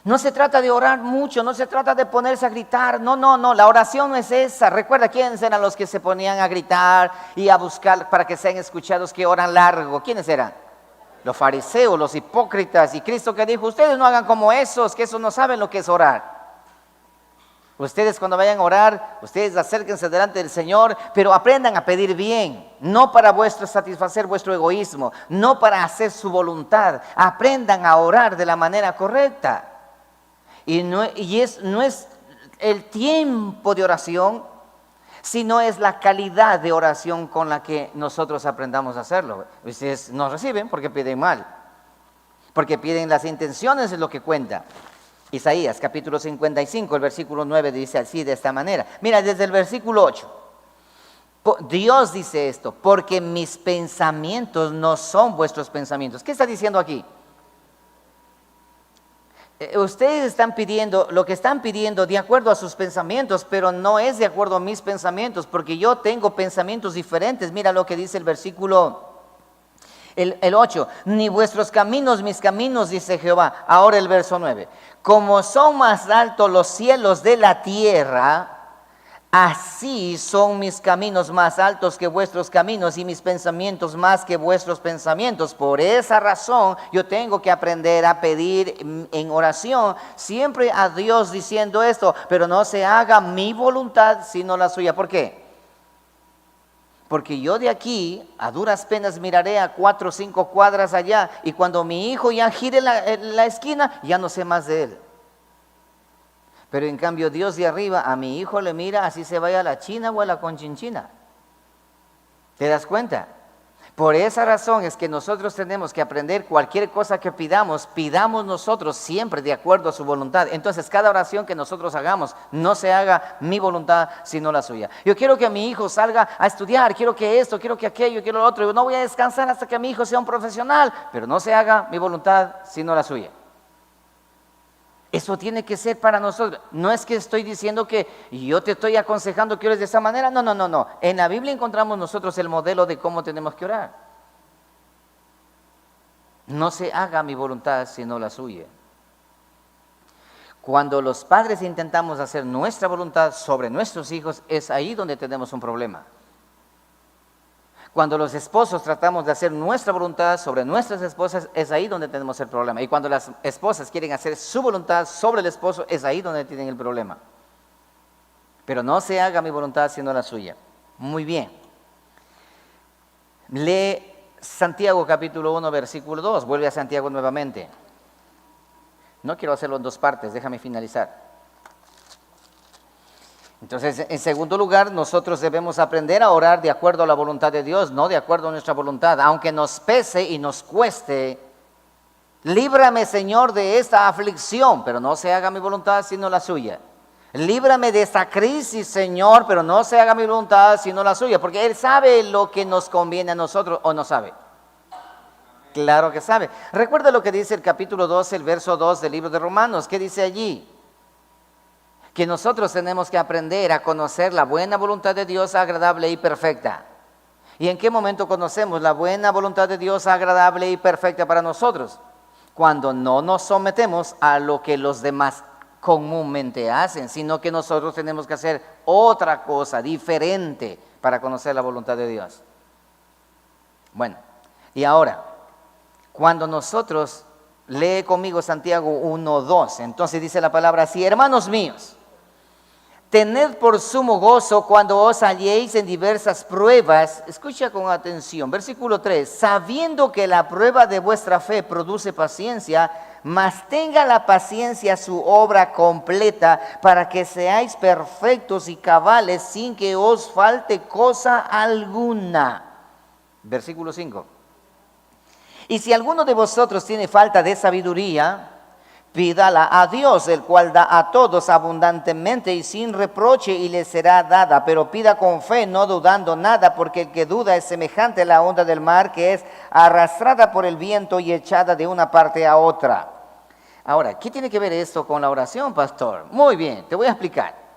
No se trata de orar mucho, no se trata de ponerse a gritar, no, la oración no es esa. Recuerda quiénes eran los que se ponían a gritar y a buscar para que sean escuchados, que oran largo. ¿Quiénes eran? Los fariseos, los hipócritas. Y Cristo que dijo, ustedes no hagan como esos, que esos no saben lo que es orar. Ustedes cuando vayan a orar, ustedes acérquense delante del Señor, pero aprendan a pedir bien, no para satisfacer vuestro egoísmo, no para hacer su voluntad. Aprendan a orar de la manera correcta. Y no es el tiempo de oración, sino es la calidad de oración con la que nosotros aprendamos a hacerlo. Ustedes no reciben porque piden mal, porque piden las intenciones, es lo que cuenta. Isaías capítulo 55, el versículo 9 dice así, de esta manera. Mira, desde el versículo 8. Dios dice esto, porque mis pensamientos no son vuestros pensamientos. ¿Qué está diciendo aquí? Ustedes están pidiendo lo que están pidiendo de acuerdo a sus pensamientos, pero no es de acuerdo a mis pensamientos, porque yo tengo pensamientos diferentes. Mira lo que dice el versículo el 8, ni vuestros caminos, mis caminos, dice Jehová. Ahora el verso 9, como son más altos los cielos de la tierra, así son mis caminos más altos que vuestros caminos y mis pensamientos más que vuestros pensamientos. Por esa razón yo tengo que aprender a pedir en oración siempre a Dios diciendo esto, pero no se haga mi voluntad sino la suya. ¿Por qué? Porque yo de aquí a duras penas miraré a 4 o 5 cuadras allá y cuando mi hijo ya gire la esquina ya no sé más de él. Pero en cambio Dios de arriba a mi hijo le mira así se vaya a la China o a la Conchinchina. ¿Te das cuenta? Por esa razón es que nosotros tenemos que aprender cualquier cosa que pidamos nosotros siempre de acuerdo a su voluntad. Entonces cada oración que nosotros hagamos no se haga mi voluntad sino la suya. Yo quiero que mi hijo salga a estudiar, quiero que esto, quiero que aquello, quiero lo otro. Yo no voy a descansar hasta que mi hijo sea un profesional, pero no se haga mi voluntad sino la suya. Eso tiene que ser para nosotros. No es que estoy diciendo que yo te estoy aconsejando que ores de esa manera. No. En la Biblia encontramos nosotros el modelo de cómo tenemos que orar. No se haga mi voluntad sino la suya. Cuando los padres intentamos hacer nuestra voluntad sobre nuestros hijos, es ahí donde tenemos un problema. Cuando los esposos tratamos de hacer nuestra voluntad sobre nuestras esposas, es ahí donde tenemos el problema. Y cuando las esposas quieren hacer su voluntad sobre el esposo, es ahí donde tienen el problema. Pero no se haga mi voluntad sino la suya. Muy bien. Lee Santiago capítulo 1, versículo 2. Vuelve a Santiago nuevamente. No quiero hacerlo en 2 partes, déjame finalizar. Entonces, en segundo lugar, nosotros debemos aprender a orar de acuerdo a la voluntad de Dios, no de acuerdo a nuestra voluntad, aunque nos pese y nos cueste. Líbrame, Señor, de esta aflicción, pero no se haga mi voluntad sino la suya. Líbrame de esta crisis, Señor, pero no se haga mi voluntad sino la suya, porque Él sabe lo que nos conviene a nosotros, ¿o no sabe? Claro que sabe. Recuerda lo que dice el capítulo 12, el verso 2 del libro de Romanos. ¿Qué dice allí? Que nosotros tenemos que aprender a conocer la buena voluntad de Dios agradable y perfecta. ¿Y en qué momento conocemos la buena voluntad de Dios agradable y perfecta para nosotros? Cuando no nos sometemos a lo que los demás comúnmente hacen, sino que nosotros tenemos que hacer otra cosa diferente para conocer la voluntad de Dios. Bueno, y ahora, cuando nosotros, lee conmigo Santiago 1:2, entonces dice la palabra así: hermanos míos, tened por sumo gozo cuando os halléis en diversas pruebas. Escucha con atención, versículo 3, sabiendo que la prueba de vuestra fe produce paciencia, mas tenga la paciencia su obra completa, para que seáis perfectos y cabales sin que os falte cosa alguna. Versículo 5. Y si alguno de vosotros tiene falta de sabiduría, pídala a Dios, el cual da a todos abundantemente y sin reproche, y le será dada. Pero pida con fe, no dudando nada, porque el que duda es semejante a la onda del mar, que es arrastrada por el viento y echada de una parte a otra. Ahora, ¿qué tiene que ver esto con la oración, pastor? Muy bien, te voy a explicar.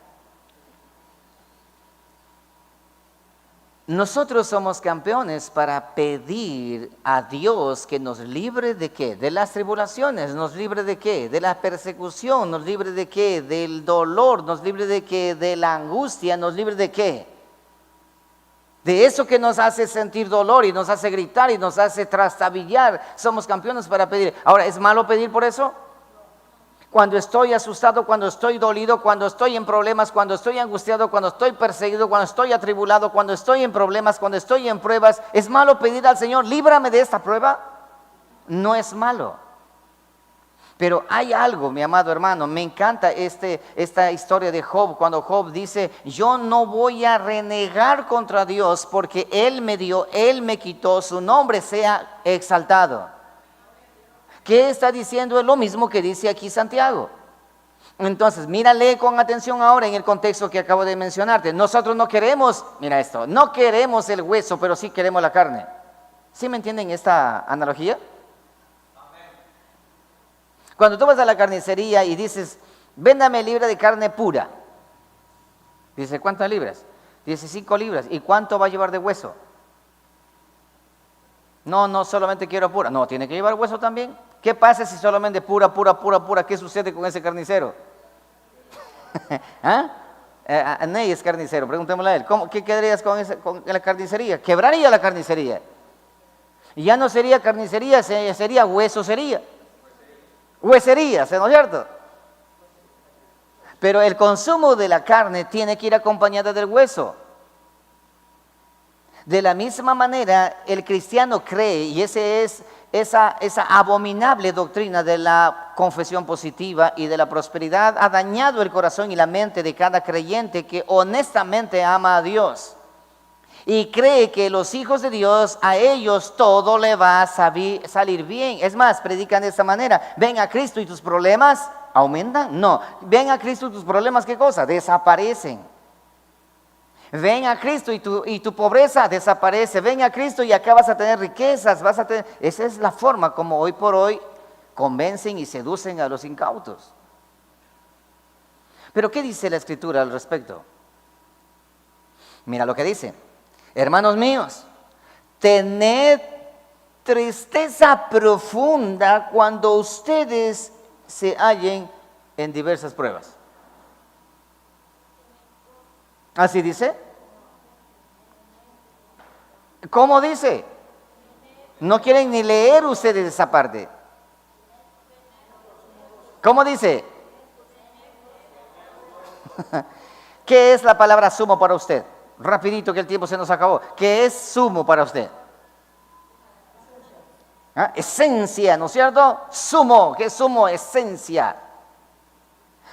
Nosotros somos campeones para pedir a Dios que nos libre de qué? De las tribulaciones, nos libre de qué? De la persecución, nos libre de qué? Del dolor, nos libre de qué? De la angustia, nos libre de qué? De eso que nos hace sentir dolor y nos hace gritar y nos hace trastabillar. Somos campeones para pedir. Ahora, ¿es malo pedir por eso? Cuando estoy asustado, cuando estoy dolido, cuando estoy en problemas, cuando estoy angustiado, cuando estoy perseguido, cuando estoy atribulado, cuando estoy en problemas, cuando estoy en pruebas, ¿es malo pedir al Señor, líbrame de esta prueba? No es malo. Pero hay algo, mi amado hermano, me encanta esta historia de Job, cuando Job dice, yo no voy a renegar contra Dios porque Él me dio, Él me quitó, su nombre sea exaltado. ¿Qué está diciendo? Es lo mismo que dice aquí Santiago. Entonces, mírale con atención ahora en el contexto que acabo de mencionarte. Nosotros no queremos, mira esto, no queremos el hueso, pero sí queremos la carne. ¿Sí me entienden esta analogía? Cuando tú vas a la carnicería y dices, véndame libra de carne pura. Dice, ¿cuántas libras? Dice, 5 libras. ¿Y cuánto va a llevar de hueso? No solamente quiero pura. No, tiene que llevar hueso también. ¿Qué pasa si solamente pura? ¿Qué sucede con ese carnicero? ¿Ah? Ney es carnicero, preguntémosle a él. ¿Qué quedarías con la carnicería? Quebraría la carnicería. Y ya no sería carnicería, sería huesocería. Huesería, ¿no es cierto? Pero el consumo de la carne tiene que ir acompañada del hueso. De la misma manera, el cristiano cree, y esa abominable doctrina de la confesión positiva y de la prosperidad ha dañado el corazón y la mente de cada creyente que honestamente ama a Dios. Y cree que los hijos de Dios, a ellos todo le va a salir bien. Es más, predican de esta manera, ven a Cristo y tus problemas aumentan. No, ven a Cristo y tus problemas, ¿qué cosa? Desaparecen. Ven a Cristo y tu pobreza desaparece. Ven a Cristo y acá vas a tener riquezas. Esa es la forma como hoy por hoy convencen y seducen a los incautos. Pero ¿qué dice la Escritura al respecto? Mira lo que dice. Hermanos míos, tened tristeza profunda cuando ustedes se hallen en diversas pruebas. ¿Así dice? ¿Cómo dice? No quieren ni leer ustedes esa parte. ¿Cómo dice? ¿Qué es la palabra sumo para usted? Rapidito que el tiempo se nos acabó. ¿Qué es sumo para usted? ¿Ah? Esencia, ¿no es cierto? Sumo, ¿qué es sumo? Esencia.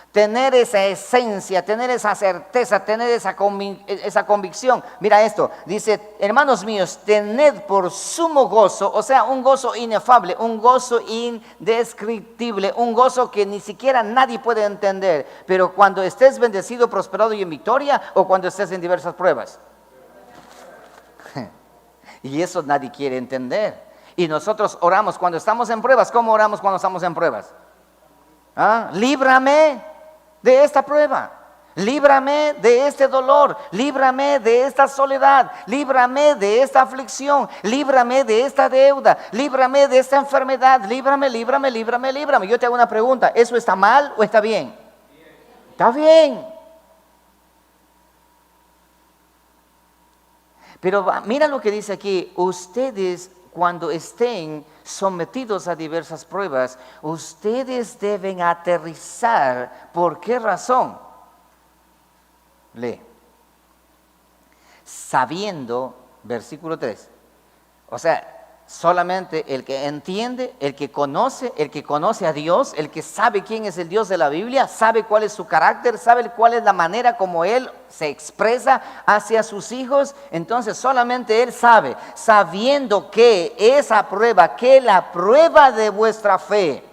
Tener esa esencia, tener esa certeza, tener esa convicción. Mira esto, dice, hermanos míos, tened por sumo gozo, o sea, un gozo inefable, un gozo indescriptible, un gozo que ni siquiera nadie puede entender. Pero cuando estés bendecido, prosperado y en victoria, o cuando estés en diversas pruebas. Y eso nadie quiere entender. Y nosotros oramos cuando estamos en pruebas. ¿Cómo oramos cuando estamos en pruebas? ¿Ah? Líbrame de esta prueba, líbrame de este dolor, líbrame de esta soledad, líbrame de esta aflicción, líbrame de esta deuda, líbrame de esta enfermedad, líbrame. Yo te hago una pregunta, ¿eso está mal o está bien? Está bien. Pero mira lo que dice aquí, ustedes cuando estén sometidos a diversas pruebas, ustedes deben aterrizar. ¿Por qué razón? Lee. Sabiendo, versículo 3. O sea, solamente el que entiende, el que conoce a Dios, el que sabe quién es el Dios de la Biblia, sabe cuál es su carácter, sabe cuál es la manera como Él se expresa hacia sus hijos. Entonces solamente Él sabe, sabiendo que la prueba de vuestra fe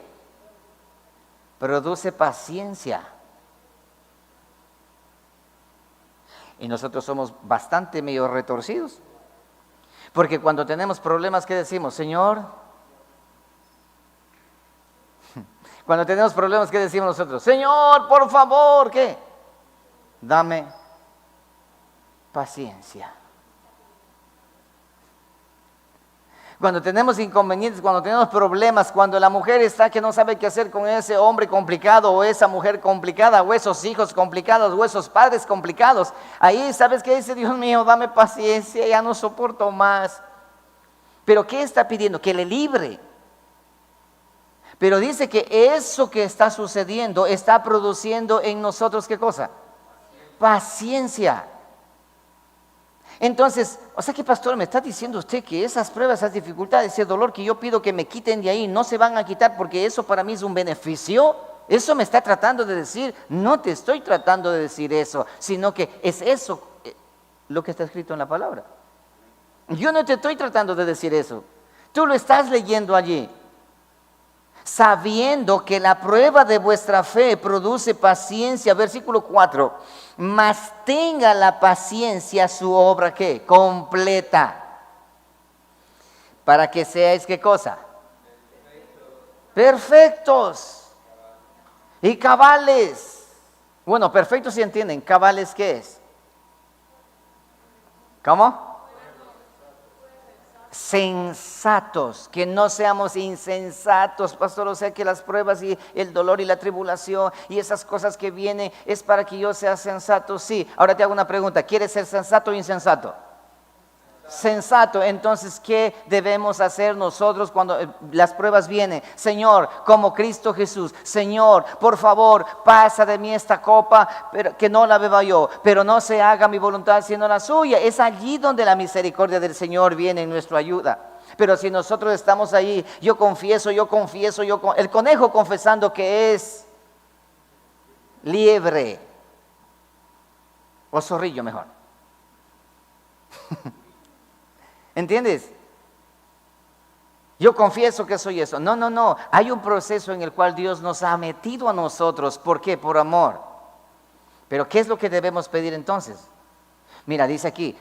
produce paciencia. Y nosotros somos bastante medio retorcidos. Porque cuando tenemos problemas, ¿qué decimos? Señor. Cuando tenemos problemas, ¿qué decimos nosotros? Señor, por favor, ¿qué? Dame paciencia. Cuando tenemos inconvenientes, cuando tenemos problemas, cuando la mujer está que no sabe qué hacer con ese hombre complicado o esa mujer complicada o esos hijos complicados o esos padres complicados, ahí sabes qué dice: Dios mío, dame paciencia, ya no soporto más. Pero ¿qué está pidiendo? Que le libre. Pero dice que eso que está sucediendo está produciendo en nosotros, ¿qué cosa? Paciencia. Entonces, o sea que, pastor, me está diciendo usted que esas pruebas, esas dificultades, ese dolor que yo pido que me quiten de ahí, no se van a quitar porque eso para mí es un beneficio. Eso me está tratando de decir. No te estoy tratando de decir eso, sino que es eso lo que está escrito en la palabra. Yo no te estoy tratando de decir eso. Tú lo estás leyendo allí. Sabiendo que la prueba de vuestra fe produce paciencia, versículo 4, mas tenga la paciencia su obra, ¿qué? Completa, para que seáis, ¿qué cosa? Perfectos y cabales. Bueno, perfectos, si entienden. ¿Cabales qué es? ¿Cómo? Sensatos, que no seamos insensatos, pastor. O sea que las pruebas y el dolor y la tribulación y esas cosas que vienen es para que yo sea sensato. Sí, ahora te hago una pregunta: ¿quieres ser sensato o insensato? Sensato. Entonces, ¿qué debemos hacer nosotros cuando las pruebas vienen? Señor, como Cristo Jesús, Señor, por favor, pasa de mí esta copa, pero que no la beba yo, pero no se haga mi voluntad sino la suya. Es allí donde la misericordia del Señor viene en nuestra ayuda. Pero si nosotros estamos ahí, yo confieso, el conejo confesando que es liebre o zorrillo mejor. ¿Entiendes? Yo confieso que soy eso. No. Hay un proceso en el cual Dios nos ha metido a nosotros. ¿Por qué? Por amor. Pero ¿qué es lo que debemos pedir entonces? Mira, dice aquí: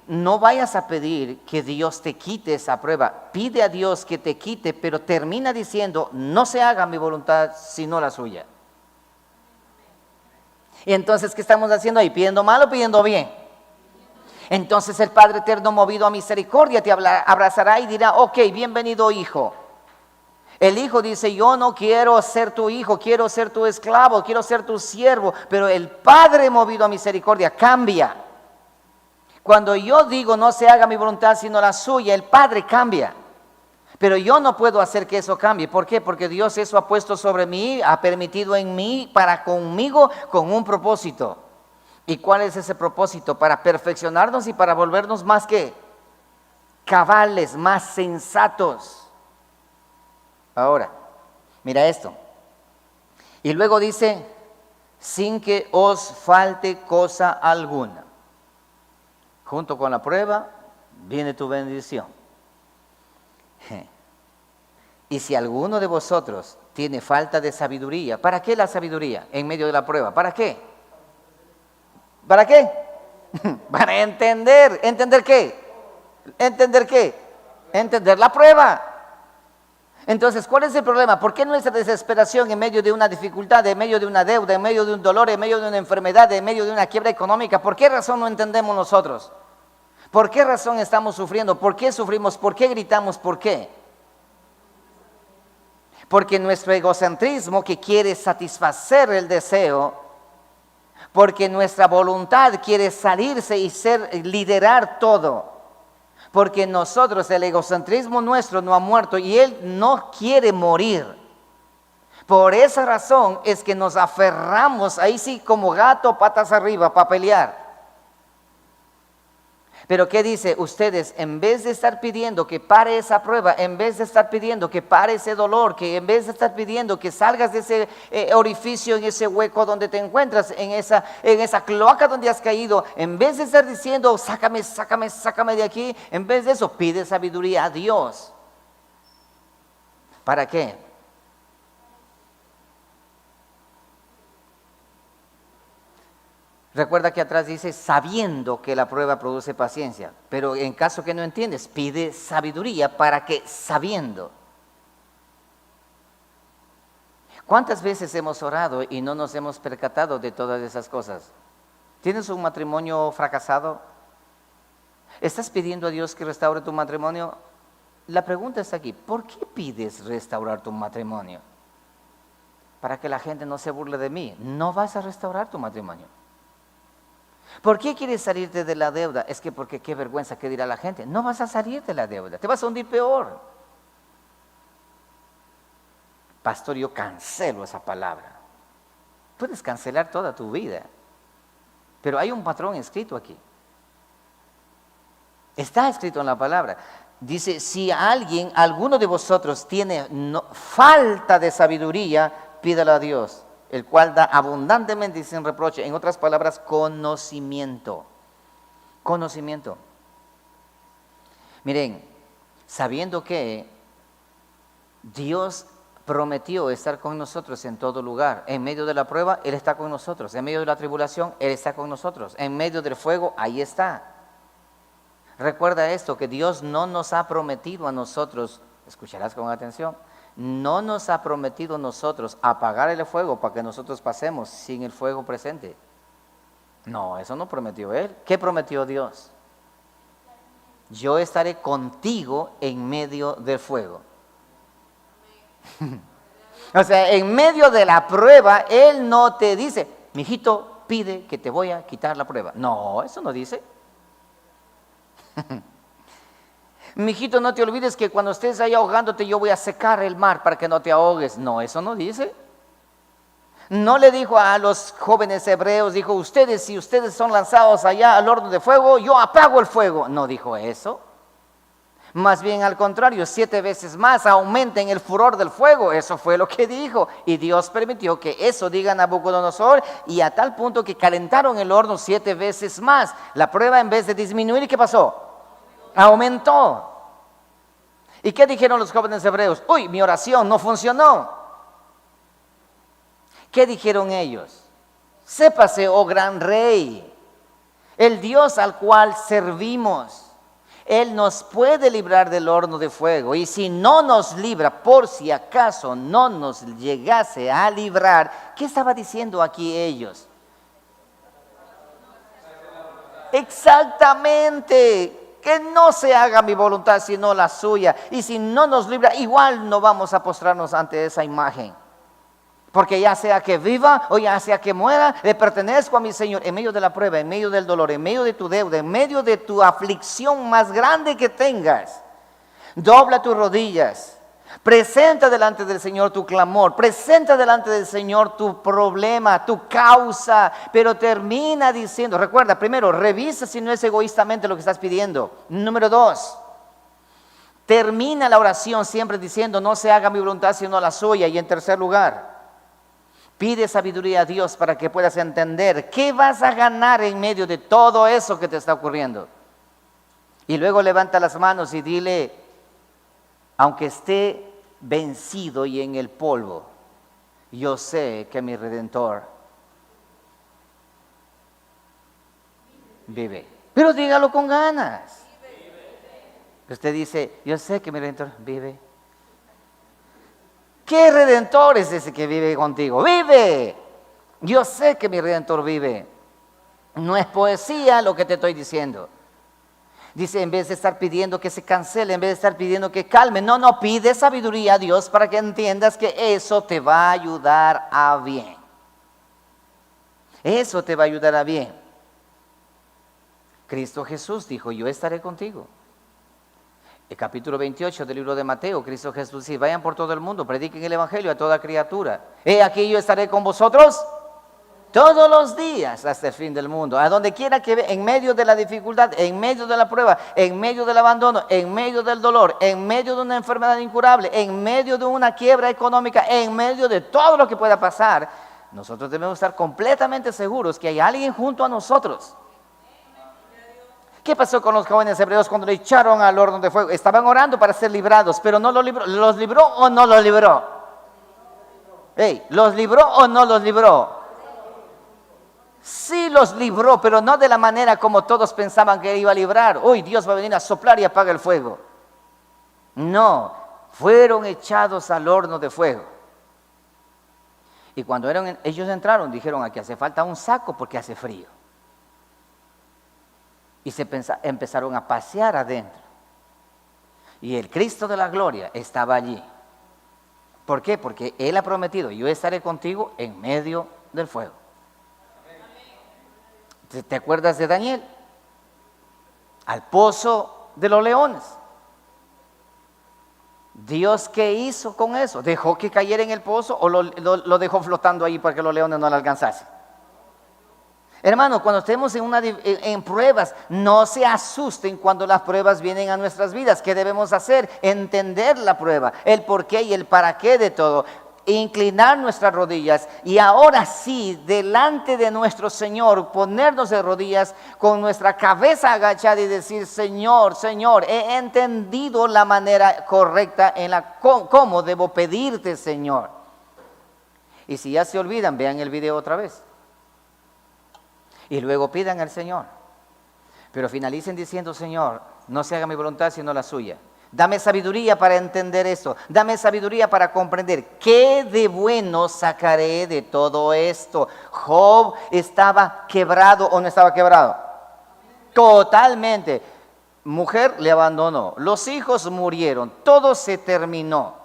no vayas a pedir que Dios te quite esa prueba. Pide a Dios que te quite, pero termina diciendo: no se haga mi voluntad sino la suya. Y entonces, ¿qué estamos haciendo ahí? ¿Pidiendo mal o pidiendo bien? Entonces el Padre Eterno, movido a misericordia, te abrazará y dirá: ok, bienvenido, hijo. El hijo dice: yo no quiero ser tu hijo, quiero ser tu esclavo, quiero ser tu siervo. Pero el Padre, movido a misericordia, cambia. Cuando yo digo: no se haga mi voluntad sino la suya, el Padre cambia. Pero yo no puedo hacer que eso cambie. ¿Por qué? Porque Dios eso ha puesto sobre mí, ha permitido en mí, para conmigo, con un propósito. ¿Y cuál es ese propósito? Para perfeccionarnos y para volvernos más que cabales, más sensatos. Ahora, mira esto. Y luego dice: sin que os falte cosa alguna. Junto con la prueba viene tu bendición. Y si alguno de vosotros tiene falta de sabiduría, ¿para qué la sabiduría en medio de la prueba? ¿Para qué? ¿Para qué? Para entender. ¿Entender qué? ¿Entender qué? Entender la prueba. Entonces, ¿cuál es el problema? ¿Por qué nuestra desesperación en medio de una dificultad, en medio de una deuda, en medio de un dolor, en medio de una enfermedad, en medio de una quiebra económica? ¿Por qué razón no entendemos nosotros? ¿Por qué razón estamos sufriendo? ¿Por qué sufrimos? ¿Por qué gritamos? ¿Por qué? Porque nuestro egocentrismo, que quiere satisfacer el deseo, porque nuestra voluntad quiere salirse y liderar todo. Porque nosotros, el egocentrismo nuestro no ha muerto y Él no quiere morir. Por esa razón es que nos aferramos ahí sí como gato patas arriba para pelear. Pero ¿qué dice? Ustedes, en vez de estar pidiendo que pare esa prueba, en vez de estar pidiendo que pare ese dolor, que en vez de estar pidiendo que salgas de ese orificio, en ese hueco donde te encuentras, en esa cloaca donde has caído, en vez de estar diciendo: sácame de aquí, en vez de eso, pide sabiduría a Dios. ¿Para qué? Recuerda que atrás dice: sabiendo que la prueba produce paciencia. Pero en caso que no entiendes, pide sabiduría para que sabiendo. ¿Cuántas veces hemos orado y no nos hemos percatado de todas esas cosas? ¿Tienes un matrimonio fracasado? ¿Estás pidiendo a Dios que restaure tu matrimonio? la pregunta está aquí, ¿por qué pides restaurar tu matrimonio? Para que la gente no se burle de mí. No vas a restaurar tu matrimonio. ¿Por qué quieres salirte de la deuda? Es que porque qué vergüenza, ¿qué dirá la gente? No vas a salir de la deuda, te vas a hundir peor. Pastor, yo cancelo esa palabra. Puedes cancelar toda tu vida, pero hay un patrón escrito aquí. Está escrito en la palabra. Dice, si alguno de vosotros tiene falta de sabiduría, pídala a Dios, el cual da abundantemente y sin reproche. En otras palabras, conocimiento. Conocimiento. Miren, sabiendo que Dios prometió estar con nosotros en todo lugar. En medio de la prueba, Él está con nosotros. En medio de la tribulación, Él está con nosotros. En medio del fuego, ahí está. Recuerda esto, que Dios no nos ha prometido a nosotros, escucharás con atención, no nos ha prometido a nosotros apagar el fuego para que nosotros pasemos sin el fuego presente. No, eso no prometió Él. ¿Qué prometió Dios? Yo estaré contigo en medio del fuego. O sea, en medio de la prueba, Él no te dice, mijito, pide que te voy a quitar la prueba. No, eso no dice. Mijito, no te olvides que cuando estés ahí ahogándote, yo voy a secar el mar para que no te ahogues. No, eso no dice. No le dijo a los jóvenes hebreos, dijo, ustedes, si ustedes son lanzados allá al horno de fuego, yo apago el fuego. No dijo eso. Más bien al contrario, 7 veces más aumenten el furor del fuego. Eso fue lo que dijo. Y Dios permitió que eso diga Nabucodonosor, y a tal punto que calentaron el horno 7 veces más. La prueba, en vez de disminuir, ¿qué pasó? Aumentó. ¿Y qué dijeron los jóvenes hebreos? Uy, mi oración no funcionó. ¿Qué dijeron ellos? Sépase, oh gran rey, el Dios al cual servimos, Él nos puede librar del horno de fuego. Y si no nos libra, por si acaso no nos llegase a librar, ¿qué estaba diciendo aquí ellos? Exactamente, que no se haga mi voluntad sino la suya. Y si no nos libra, igual no vamos a postrarnos ante esa imagen. Porque ya sea que viva o ya sea que muera, le pertenezco a mi Señor. En medio de la prueba, en medio del dolor, en medio de tu deuda, en medio de tu aflicción más grande que tengas, dobla tus rodillas, presenta delante del Señor tu clamor, presenta delante del Señor tu problema, tu causa, pero termina diciendo, recuerda, primero, revisa si no es egoístamente lo que estás pidiendo. Número 2, termina la oración siempre diciendo, no se haga mi voluntad sino la suya. Y en tercer lugar, pide sabiduría a Dios para que puedas entender qué vas a ganar en medio de todo eso que te está ocurriendo. Y luego levanta las manos y dile, aunque esté vencido y en el polvo, yo sé que mi Redentor vive. Pero dígalo con ganas. Usted dice, yo sé que mi Redentor vive. ¿Qué Redentor es ese que vive contigo? ¡Vive! Yo sé que mi Redentor vive. No es poesía lo que te estoy diciendo. Dice, en vez de estar pidiendo que se cancele, en vez de estar pidiendo que calme, no, pide sabiduría a Dios para que entiendas que eso te va a ayudar a bien. Eso te va a ayudar a bien. Cristo Jesús dijo, yo estaré contigo. El capítulo 28 del libro de Mateo, Cristo Jesús dice, vayan por todo el mundo, prediquen el evangelio a toda criatura. He aquí yo estaré con vosotros todos los días hasta el fin del mundo. A donde quiera que en medio de la dificultad, en medio de la prueba, en medio del abandono, en medio del dolor, en medio de una enfermedad incurable, en medio de una quiebra económica, en medio de todo lo que pueda pasar, nosotros debemos estar completamente seguros que hay alguien junto a nosotros. ¿Qué pasó con los jóvenes hebreos cuando le echaron al horno de fuego? Estaban orando para ser librados, pero no los libró. ¿Los libró o no los libró? Hey, ¿los libró o no los libró? Sí los libró, pero no de la manera como todos pensaban que iba a librar. Uy, Dios va a venir a soplar y apaga el fuego. No, fueron echados al horno de fuego. Y cuando ellos entraron, dijeron, aquí hace falta un saco porque hace frío. Y empezaron a pasear adentro. Y el Cristo de la gloria estaba allí. ¿Por qué? Porque Él ha prometido, yo estaré contigo en medio del fuego. ¿Te acuerdas de Daniel? Al pozo de los leones. ¿Dios qué hizo con eso? ¿Dejó que cayera en el pozo o lo dejó flotando ahí para que los leones no lo alcanzasen? Hermano, cuando estemos en pruebas, no se asusten cuando las pruebas vienen a nuestras vidas. ¿Qué debemos hacer? Entender la prueba, el por qué y el para qué de todo. Inclinar nuestras rodillas y ahora sí, delante de nuestro Señor, ponernos de rodillas con nuestra cabeza agachada y decir: Señor, Señor, he entendido la manera correcta en cómo debo pedirte, Señor. Y si ya se olvidan, vean el video otra vez. Y luego pidan al Señor. Pero finalicen diciendo: Señor, no se haga mi voluntad sino la suya. Dame sabiduría para entender esto. Dame sabiduría para comprender qué de bueno sacaré de todo esto. Job estaba quebrado o no estaba quebrado. Totalmente. Mujer le abandonó. Los hijos murieron. Todo se terminó.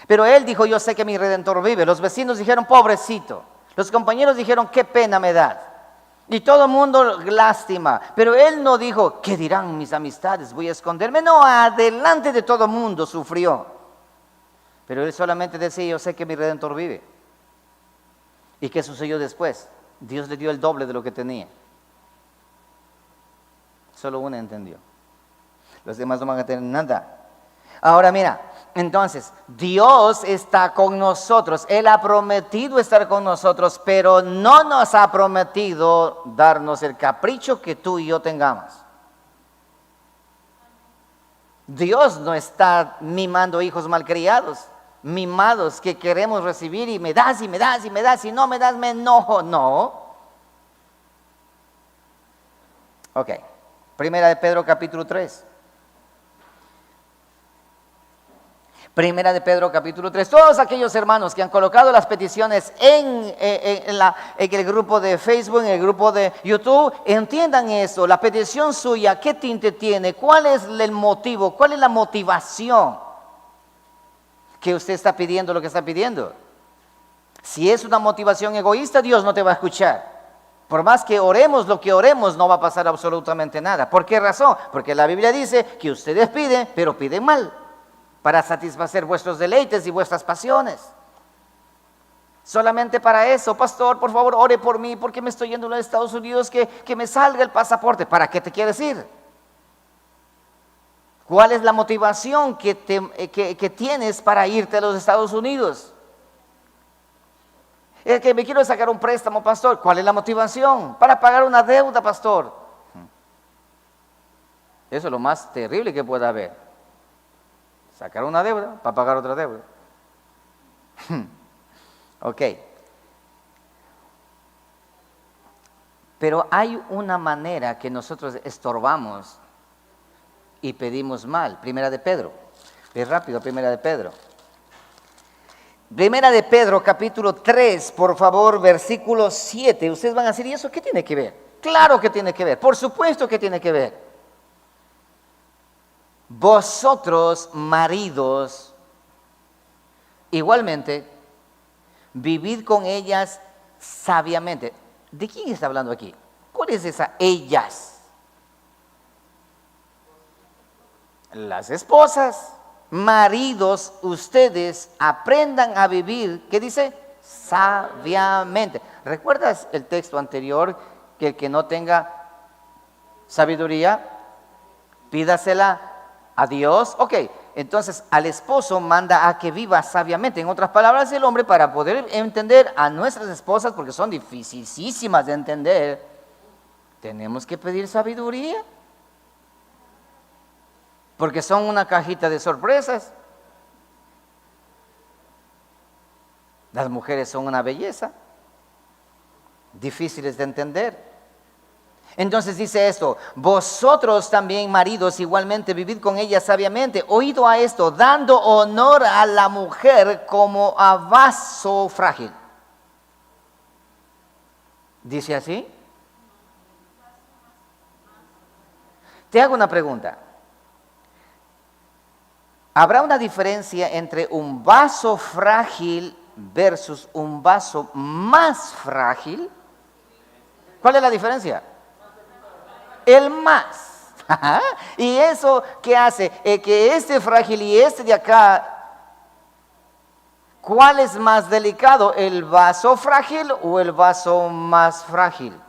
Pero él dijo: yo sé que mi Redentor vive. Los vecinos dijeron: pobrecito. Los compañeros dijeron: qué pena me da. Y todo el mundo lástima, pero él no dijo: ¿qué dirán mis amistades? Voy a esconderme. No, adelante de todo el mundo sufrió. Pero él solamente decía: yo sé que mi Redentor vive. ¿Y qué sucedió después? Dios le dio el doble de lo que tenía. Solo uno entendió. Los demás no van a tener nada. Ahora mira, entonces, Dios está con nosotros. Él ha prometido estar con nosotros, pero no nos ha prometido darnos el capricho que tú y yo tengamos. Dios no está mimando hijos malcriados, mimados que queremos recibir y me das y me das y me das, y no me das me enojo. No. Ok, Primera de Pedro capítulo 3. Primera de Pedro capítulo 3. Todos aquellos hermanos que han colocado las peticiones en el grupo de Facebook, en el grupo de YouTube, entiendan eso. La petición suya, ¿qué tinte tiene? ¿Cuál es el motivo? ¿Cuál es la motivación que usted está pidiendo lo que está pidiendo? Si es una motivación egoísta, Dios no te va a escuchar. Por más que oremos lo que oremos, no va a pasar absolutamente nada. ¿Por qué razón? Porque la Biblia dice que ustedes piden, pero piden mal, para satisfacer vuestros deleites y vuestras pasiones. Solamente para eso: pastor, por favor, ore por mí porque me estoy yendo a los Estados Unidos, que me salga el pasaporte. ¿Para qué te quieres ir? ¿Cuál es la motivación que tienes para irte a los Estados Unidos? Es que me quiero sacar un préstamo, pastor. ¿Cuál es la motivación? Para pagar una deuda, pastor. Eso es lo más terrible que pueda haber. Sacar una deuda para pagar otra deuda. Ok. Pero hay una manera que nosotros estorbamos y pedimos mal. Primera de Pedro. Ve rápido, Primera de Pedro. Primera de Pedro, capítulo 3, por favor, versículo 7. Ustedes van a decir: ¿y eso qué tiene que ver? Claro que tiene que ver. Por supuesto que tiene que ver. Vosotros, maridos, igualmente, vivid con ellas sabiamente. ¿De quién está hablando aquí? ¿Cuál es esa ellas? Las esposas. Maridos, ustedes aprendan a vivir, ¿qué dice? Sabiamente. ¿Recuerdas el texto anterior? Que el que no tenga sabiduría, pídasela a Dios. Ok, entonces al esposo manda a que viva sabiamente. En otras palabras, el hombre, para poder entender a nuestras esposas, porque son dificilísimas de entender, tenemos que pedir sabiduría. Porque son una cajita de sorpresas. Las mujeres son una belleza, difíciles de entender. Entonces dice esto: vosotros también, maridos, igualmente vivid con ellas sabiamente. Oído a esto, dando honor a la mujer como a vaso frágil. ¿Dice así? Te hago una pregunta. Habrá una diferencia entre un vaso frágil versus un vaso más frágil. ¿Cuál es la diferencia? El más. ¿Y eso qué hace? Que este frágil y este de acá, ¿cuál es más delicado? ¿El vaso frágil o el vaso más frágil?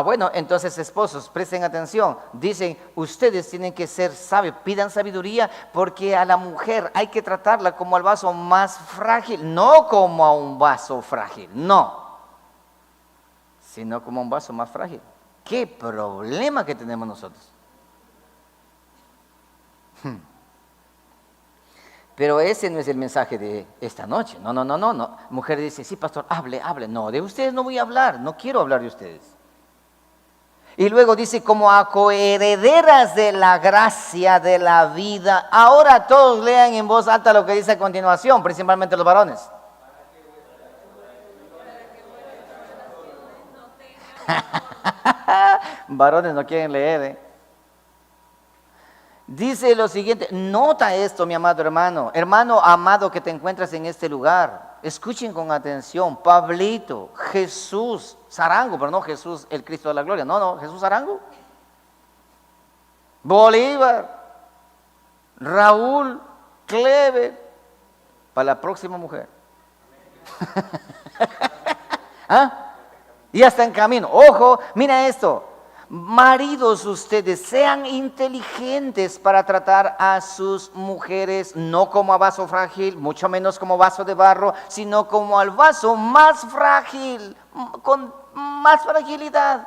Bueno, entonces esposos, presten atención. Dicen, ustedes tienen que ser sabios, pidan sabiduría, porque a la mujer hay que tratarla como al vaso más frágil, no como a un vaso frágil, no, sino como un vaso más frágil. ¿Qué problema que tenemos nosotros? Pero ese no es el mensaje de esta noche. No. Mujer dice, sí, pastor, hable. No, de ustedes no voy a hablar, no quiero hablar de ustedes. Y luego dice, como a coherederas de la gracia de la vida. Ahora todos lean en voz alta lo que dice a continuación, principalmente los varones. Varones no quieren leer, Dice lo siguiente, nota esto, mi amado hermano, hermano amado que te encuentras en este lugar. Escuchen con atención, Pablito, Jesús, Zarango, pero no Jesús, el Cristo de la gloria, no, Jesús Zarango. Bolívar, Raúl, Clever, para la próxima mujer. Ya está en camino. Ojo, mira esto. Maridos, ustedes sean inteligentes para tratar a sus mujeres no como a vaso frágil, mucho menos como vaso de barro, sino como al vaso más frágil, con más fragilidad.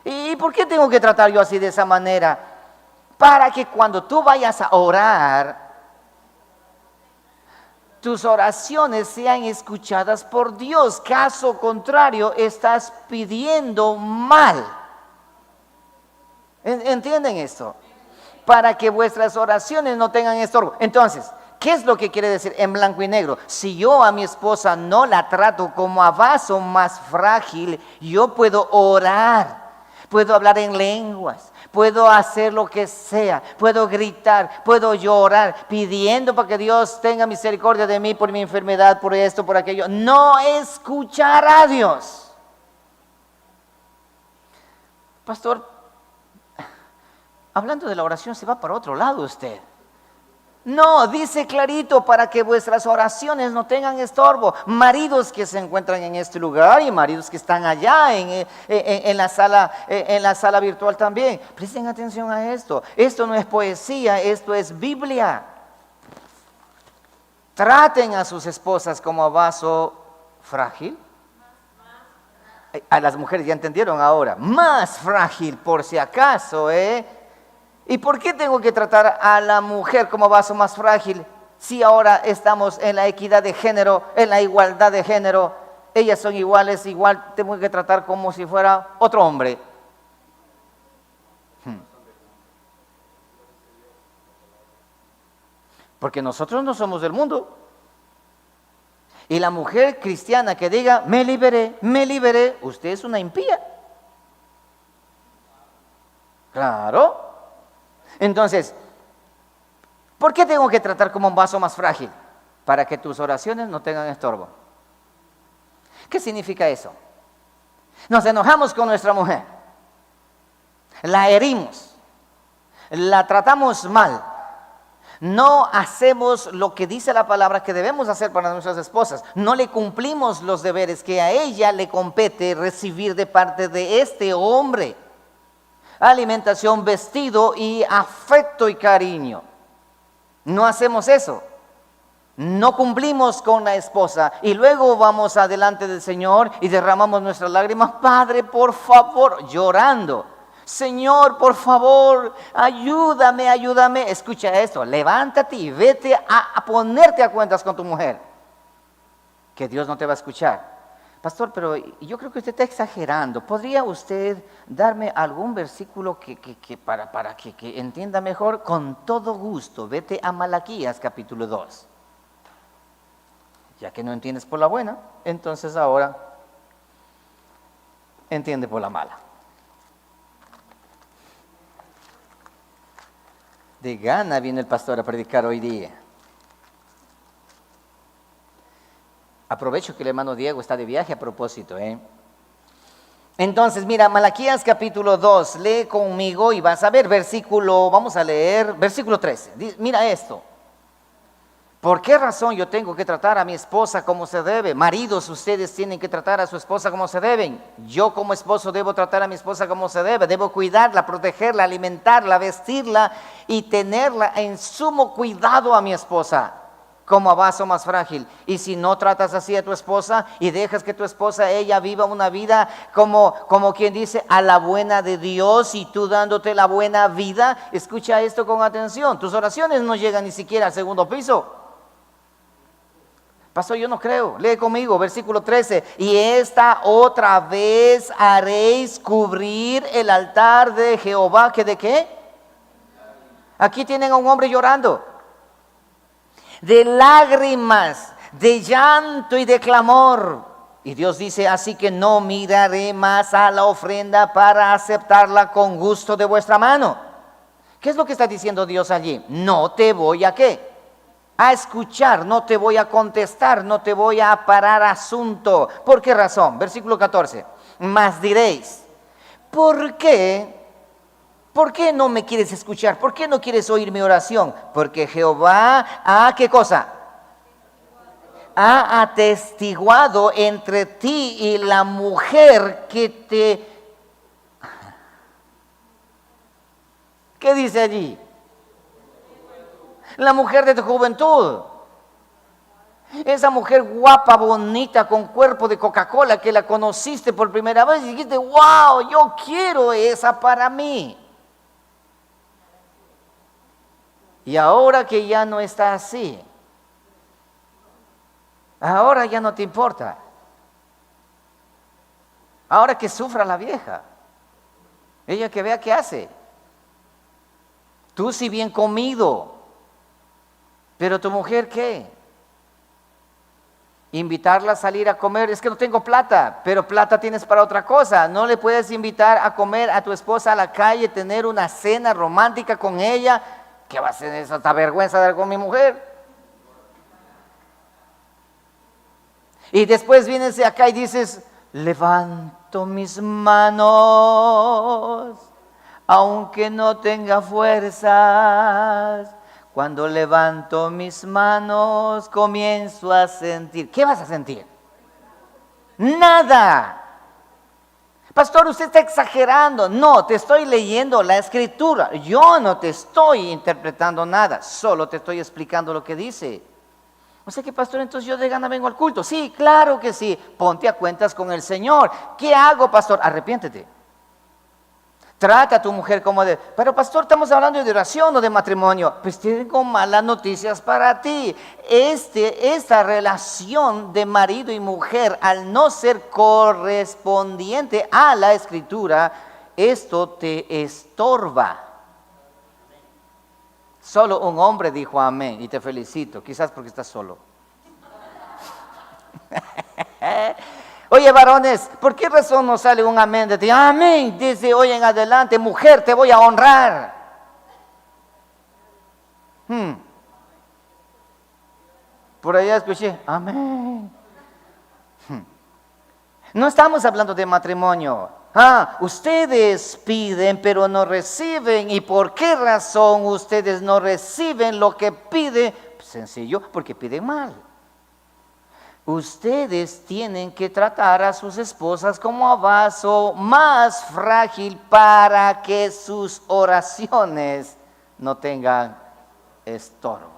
¿Y por qué tengo que tratar yo así de esa manera? Para que cuando tú vayas a orar, tus oraciones sean escuchadas por Dios. Caso contrario, estás pidiendo mal. ¿Entienden esto? Para que vuestras oraciones no tengan estorbo. Entonces, ¿qué es lo que quiere decir en blanco y negro? Si yo a mi esposa no la trato como a vaso más frágil, yo puedo orar, puedo hablar en lenguas, puedo hacer lo que sea, puedo gritar, puedo llorar, pidiendo para que Dios tenga misericordia de mí por mi enfermedad, por esto, por aquello. No escuchar a Dios. Pastor, hablando de la oración, se va para otro lado usted. No, dice clarito, para que vuestras oraciones no tengan estorbo. Maridos que se encuentran en este lugar y maridos que están allá en la sala virtual también. Presten atención a esto. Esto no es poesía, esto es Biblia. Traten a sus esposas como a vaso frágil. A las mujeres ya entendieron ahora. Más frágil por si acaso, ¿Y por qué tengo que tratar a la mujer como vaso más frágil si ahora estamos en la equidad de género, en la igualdad de género? Ellas son iguales, igual tengo que tratar como si fuera otro hombre. Porque nosotros no somos del mundo. Y la mujer cristiana que diga, me liberé, usted es una impía. Claro. Entonces, ¿por qué tengo que tratar como un vaso más frágil? Para que tus oraciones no tengan estorbo. ¿Qué significa eso? Nos enojamos con nuestra mujer, la herimos, la tratamos mal, no hacemos lo que dice la palabra que debemos hacer para nuestras esposas, no le cumplimos los deberes que a ella le compete recibir de parte de este hombre. Alimentación, vestido y afecto y cariño. No hacemos eso. No cumplimos con la esposa y luego vamos adelante del Señor y derramamos nuestras lágrimas. Padre, por favor, llorando. Señor, por favor, ayúdame. Escucha esto, levántate y vete a ponerte a cuentas con tu mujer. Que Dios no te va a escuchar. Pastor, pero yo creo que usted está exagerando. ¿Podría usted darme algún versículo para que entienda mejor? Con todo gusto, vete a Malaquías capítulo 2. Ya que no entiendes por la buena, entonces ahora entiende por la mala. De gana viene el pastor a predicar hoy día. Aprovecho que el hermano Diego está de viaje a propósito, Entonces, mira, Malaquías capítulo 2, lee conmigo y vas a ver vamos a leer versículo 13. Mira esto. ¿Por qué razón yo tengo que tratar a mi esposa como se debe? Maridos, ustedes tienen que tratar a su esposa como se deben. Yo como esposo debo tratar a mi esposa como se debe. Debo cuidarla, protegerla, alimentarla, vestirla y tenerla en sumo cuidado a mi esposa como a vaso más frágil. Y si no tratas así a tu esposa y dejas que tu esposa, ella viva una vida como quien dice, a la buena de Dios y tú dándote la buena vida, escucha esto con atención. Tus oraciones no llegan ni siquiera al segundo piso. Pastor, yo no creo. Lee conmigo, versículo 13. Y esta otra vez haréis cubrir el altar de Jehová. ¿Que de qué? Aquí tienen a un hombre llorando. De lágrimas, de llanto y de clamor. Y Dios dice, así que no miraré más a la ofrenda para aceptarla con gusto de vuestra mano. ¿Qué es lo que está diciendo Dios allí? No te voy a ¿qué? A escuchar, no te voy a contestar, no te voy a parar asunto. ¿Por qué razón? Versículo 14. Mas diréis, ¿por qué? ¿Por qué no me quieres escuchar? ¿Por qué no quieres oír mi oración? Porque Jehová ¿qué cosa? Ha atestiguado entre ti y la mujer que te... ¿Qué dice allí? La mujer de tu juventud. Esa mujer guapa, bonita, con cuerpo de Coca-Cola que la conociste por primera vez y dijiste, wow, yo quiero esa para mí. Y ahora que ya no está así, ahora ya no te importa. Ahora que sufra la vieja, ella que vea qué hace. Tú sí bien comido. Pero tu mujer, ¿qué? Invitarla a salir a comer, es que no tengo plata, pero plata tienes para otra cosa. No le puedes invitar a comer a tu esposa a la calle, tener una cena romántica con ella. ¿Qué va a ser eso? Esta vergüenza de con mi mujer. Y después vienes de acá y dices, levanto mis manos, aunque no tenga fuerzas. Cuando levanto mis manos, comienzo a sentir. ¿Qué vas a sentir? Nada. Pastor, usted está exagerando. No, te estoy leyendo la escritura. Yo no te estoy interpretando nada, solo te estoy explicando lo que dice. O sea que, pastor, entonces yo de gana vengo al culto. Sí, claro que sí. Ponte a cuentas con el Señor. ¿Qué hago, pastor? Arrepiéntete. Trata a tu mujer como de, pero pastor, estamos hablando de oración o de matrimonio. Pues tengo malas noticias para ti. Esta relación de marido y mujer, al no ser correspondiente a la escritura, esto te estorba. Solo un hombre dijo amén y te felicito, quizás porque estás solo. Oye, varones, ¿por qué razón no sale un amén de ti? Amén, desde hoy en adelante, mujer, te voy a honrar. Por allá escuché, amén. No estamos hablando de matrimonio. Ustedes piden pero no reciben. ¿Y por qué razón ustedes no reciben lo que piden? Sencillo, porque piden mal. Ustedes tienen que tratar a sus esposas como a vaso más frágil para que sus oraciones no tengan estorbo.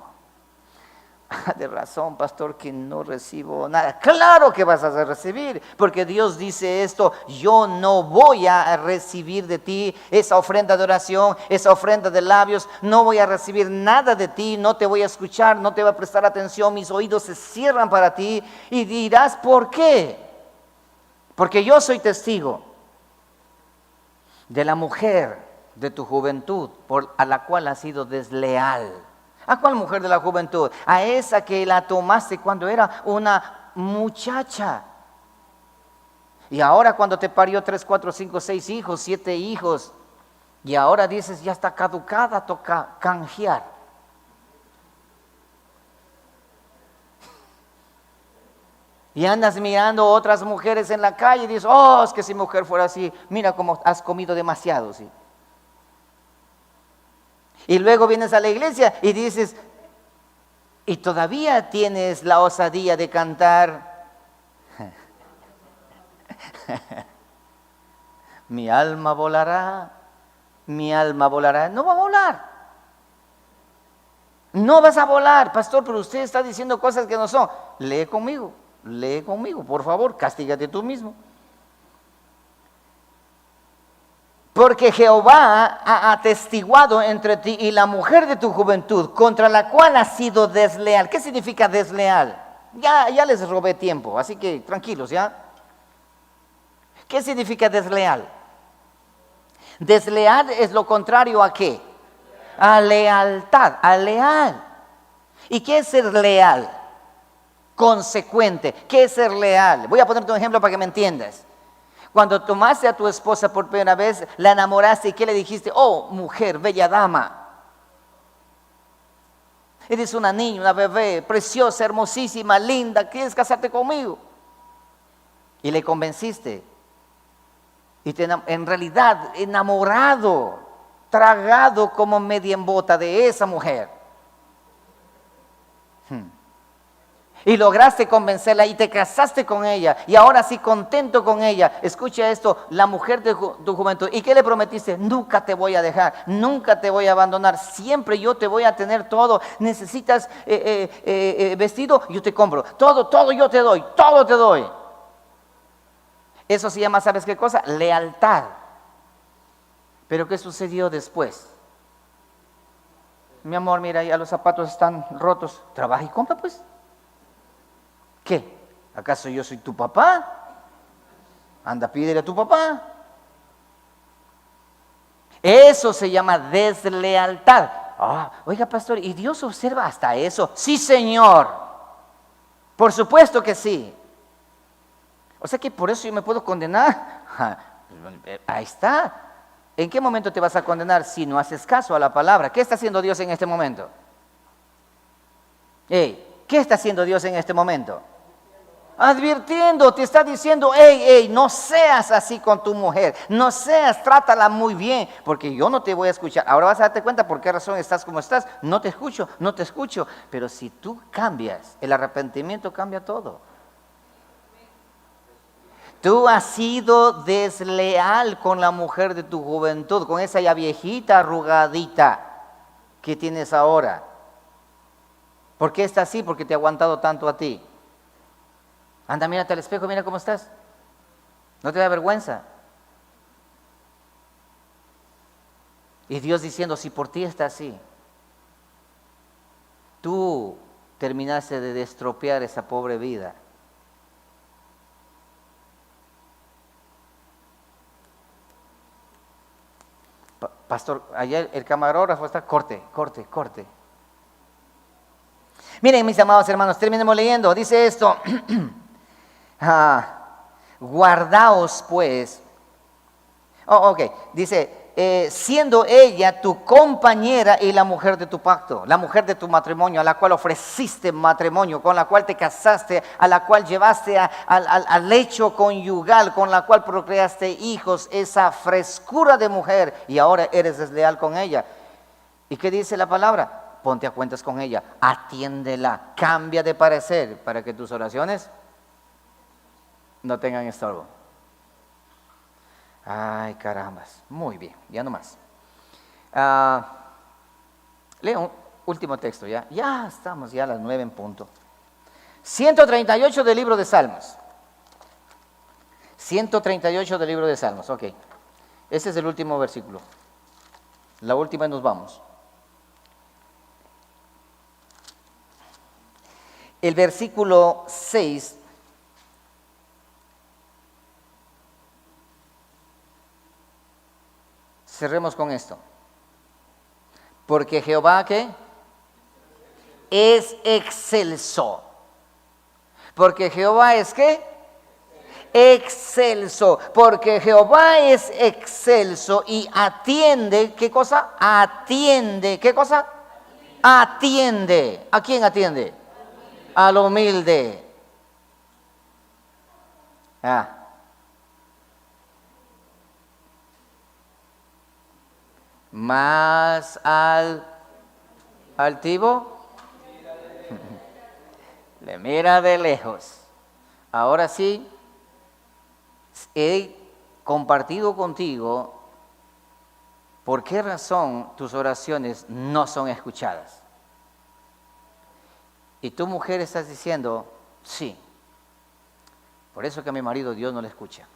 De razón, pastor, que no recibo nada. Claro que vas a recibir, porque Dios dice esto: yo no voy a recibir de ti esa ofrenda de oración, esa ofrenda de labios, no voy a recibir nada de ti, no te voy a escuchar, no te voy a prestar atención, mis oídos se cierran para ti. Y dirás, ¿por qué? Porque yo soy testigo de la mujer de tu juventud a la cual has sido desleal. ¿A cuál mujer de la juventud? A esa que la tomaste cuando era una muchacha. Y ahora cuando te parió 3, 4, 5, 6 hijos, 7 hijos, Y ahora dices, ya está caducada, toca canjear. Y andas mirando otras mujeres en la calle y dices, oh, es que si mujer fuera así, mira cómo has comido demasiado, ¿sí? Y luego vienes a la iglesia y dices, y todavía tienes la osadía de cantar, mi alma volará, mi alma volará. No va a volar. No vas a volar, pastor, pero usted está diciendo cosas que no son. Lee conmigo, por favor, castígate tú mismo. Porque Jehová ha atestiguado entre ti y la mujer de tu juventud, contra la cual has sido desleal. ¿Qué significa desleal? Ya les robé tiempo, así que tranquilos, ¿ya? ¿Qué significa desleal? Desleal es lo contrario ¿a qué? A lealtad, a leal. ¿Y qué es ser leal? Consecuente. ¿Qué es ser leal? Voy a ponerte un ejemplo para que me entiendas. Cuando tomaste a tu esposa por primera vez, la enamoraste y ¿qué le dijiste? Oh, mujer, bella dama. Eres una niña, una bebé, preciosa, hermosísima, linda, ¿quieres casarte conmigo? Y le convenciste. Y en realidad enamorado, tragado como media en bota de esa mujer. Y lograste convencerla y te casaste con ella. Y ahora sí contento con ella. Escucha esto, la mujer de tu juventud. ¿Y qué le prometiste? Nunca te voy a dejar, nunca te voy a abandonar. Siempre yo te voy a tener todo. Necesitas vestido, yo te compro. Todo yo te doy, todo te doy. Eso se llama, ¿sabes qué cosa? Lealtad. Pero ¿qué sucedió después? Mi amor, mira, ya los zapatos están rotos. Trabaja y compra, pues. ¿Qué? ¿Acaso yo soy tu papá? Anda, pídele a tu papá. Eso se llama deslealtad. Oiga, pastor, ¿y Dios observa hasta eso? Sí, Señor. Por supuesto que sí. O sea que por eso yo me puedo condenar. Ahí está. ¿En qué momento te vas a condenar si no haces caso a la palabra? ¿Qué está haciendo Dios en este momento? ¿Qué está haciendo Dios en este momento? Advirtiendo, te está diciendo, no seas así con tu mujer, no seas, trátala muy bien, porque yo no te voy a escuchar. Ahora vas a darte cuenta por qué razón estás como estás. No te escucho, pero si tú cambias, el arrepentimiento cambia todo. Tú has sido desleal con la mujer de tu juventud, con esa ya viejita arrugadita que tienes ahora. ¿Por qué está así? Porque te ha aguantado tanto a ti. Anda, mírate al espejo, mira cómo estás. ¿No te da vergüenza? Y Dios diciendo, si por ti está así, tú terminaste de estropear esa pobre vida. Pastor, ayer el camarógrafo está, corte. Miren, mis amados hermanos, terminemos leyendo. Dice esto, guardaos pues. Dice, siendo ella tu compañera y la mujer de tu pacto, la mujer de tu matrimonio, a la cual ofreciste matrimonio, con la cual te casaste, a la cual llevaste al lecho conyugal, con la cual procreaste hijos, esa frescura de mujer, y ahora eres desleal con ella. ¿Y qué dice la palabra? Ponte a cuentas con ella, atiéndela, cambia de parecer para que tus oraciones no tengan estorbo. Ay, carambas. Muy bien, ya no más. Leo un último texto, ya. Ya estamos ya a las 9 en punto. 138 del libro de Salmos. 138 del libro de Salmos, ok. Ese es el último versículo. La última y nos vamos. El versículo 6. Cerremos con esto. Porque Jehová, ¿qué? Es excelso. Porque Jehová es, ¿qué? excelso, porque Jehová es excelso y atiende, ¿qué cosa? Atiende, ¿qué cosa? Atiende. ¿A quién atiende? Al humilde. Más al altivo, le mira de lejos. Ahora sí, he compartido contigo por qué razón tus oraciones no son escuchadas. Y tu mujer estás diciendo, sí, por eso que a mi marido Dios no le escucha.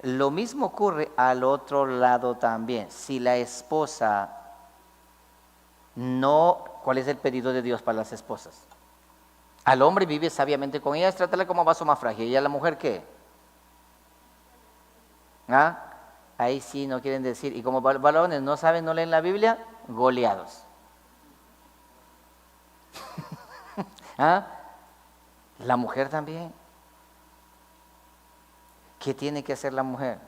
Lo mismo ocurre al otro lado también. Si la esposa no, ¿cuál es el pedido de Dios para las esposas? Al hombre vive sabiamente con ella, es tratarla como vaso más frágil. ¿Y a la mujer qué? Ahí sí no quieren decir. Y como varones no saben, no leen la Biblia, goleados. La mujer también. ¿Qué tiene que hacer la mujer?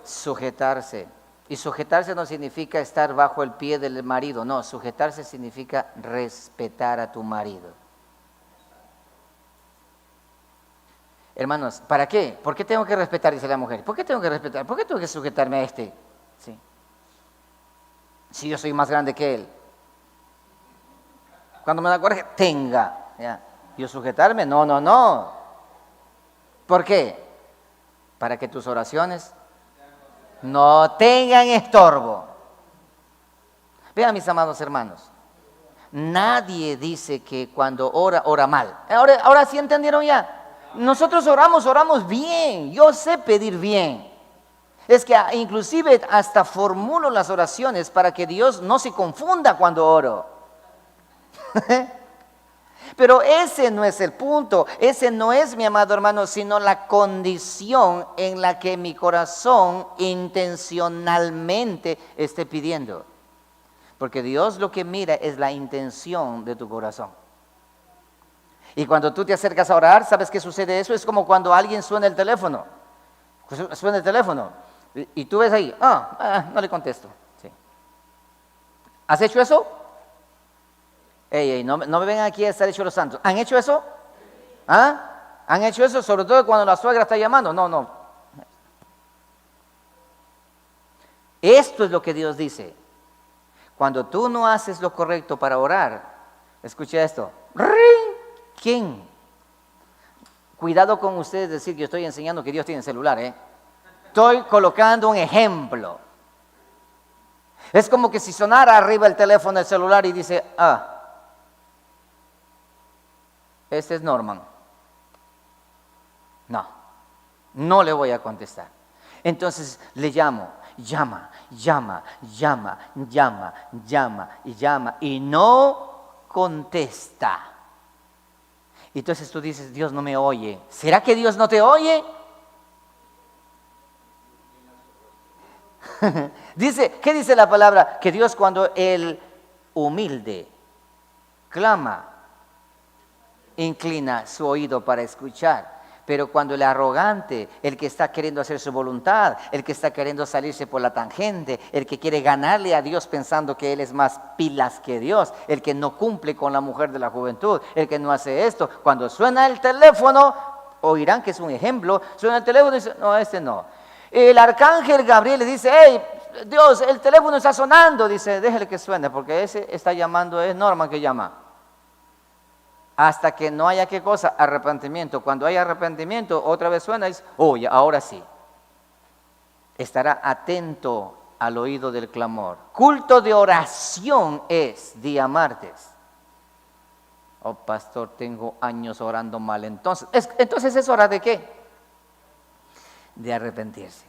Sujetarse. Y sujetarse no significa estar bajo el pie del marido, no, sujetarse significa respetar a tu marido. Hermanos, ¿para qué? ¿Por qué tengo que respetar? Dice la mujer. ¿Por qué tengo que respetar? ¿Por qué tengo que sujetarme a este? Sí. Si yo soy más grande que él. Cuando me da coraje, tenga. ¿Ya? ¿Yo sujetarme? No. ¿Por qué? Para que tus oraciones no tengan estorbo. Vean, mis amados hermanos, nadie dice que cuando ora mal. Ahora sí entendieron ya. Nosotros oramos bien. Yo sé pedir bien. Es que inclusive hasta formulo las oraciones para que Dios no se confunda cuando oro. Pero ese no es el punto, ese no es, mi amado hermano, sino la condición en la que mi corazón intencionalmente esté pidiendo. Porque Dios lo que mira es la intención de tu corazón. Y cuando tú te acercas a orar, ¿sabes qué sucede eso? Es como cuando alguien suena el teléfono. Suena el teléfono y tú ves ahí, no le contesto. Sí. ¿Has hecho eso? Ey, no me vengan aquí a estar hechos los santos. ¿Han hecho eso? ¿Han hecho eso? Sobre todo cuando la suegra está llamando. No. Esto es lo que Dios dice. Cuando tú no haces lo correcto para orar, escucha esto. ¿Quién? Cuidado con ustedes decir que yo estoy enseñando que Dios tiene celular, Estoy colocando un ejemplo. Es como que si sonara arriba el teléfono del celular y dice, este es Norman. No le voy a contestar. Entonces le llama y no contesta. Entonces tú dices, Dios no me oye. ¿Será que Dios no te oye? ¿Qué dice la palabra? Que Dios, cuando el humilde clama, inclina su oído para escuchar. Pero cuando el arrogante, el que está queriendo hacer su voluntad, el que está queriendo salirse por la tangente, el que quiere ganarle a Dios pensando que él es más pilas que Dios, el que no cumple con la mujer de la juventud, el que no hace esto, cuando suena el teléfono, oirán que es un ejemplo, suena el teléfono y dice, no, este no. El arcángel Gabriel le dice, hey, Dios, el teléfono está sonando, dice, déjale que suene, porque ese está llamando, es Norma que llama. Hasta que no haya, ¿qué cosa? Arrepentimiento. Cuando hay arrepentimiento, otra vez suena y dice, oye, ahora sí. Estará atento al oído del clamor. Culto de oración es día martes. Oh, pastor, tengo años orando mal. Entonces ¿es hora de qué? De arrepentirse.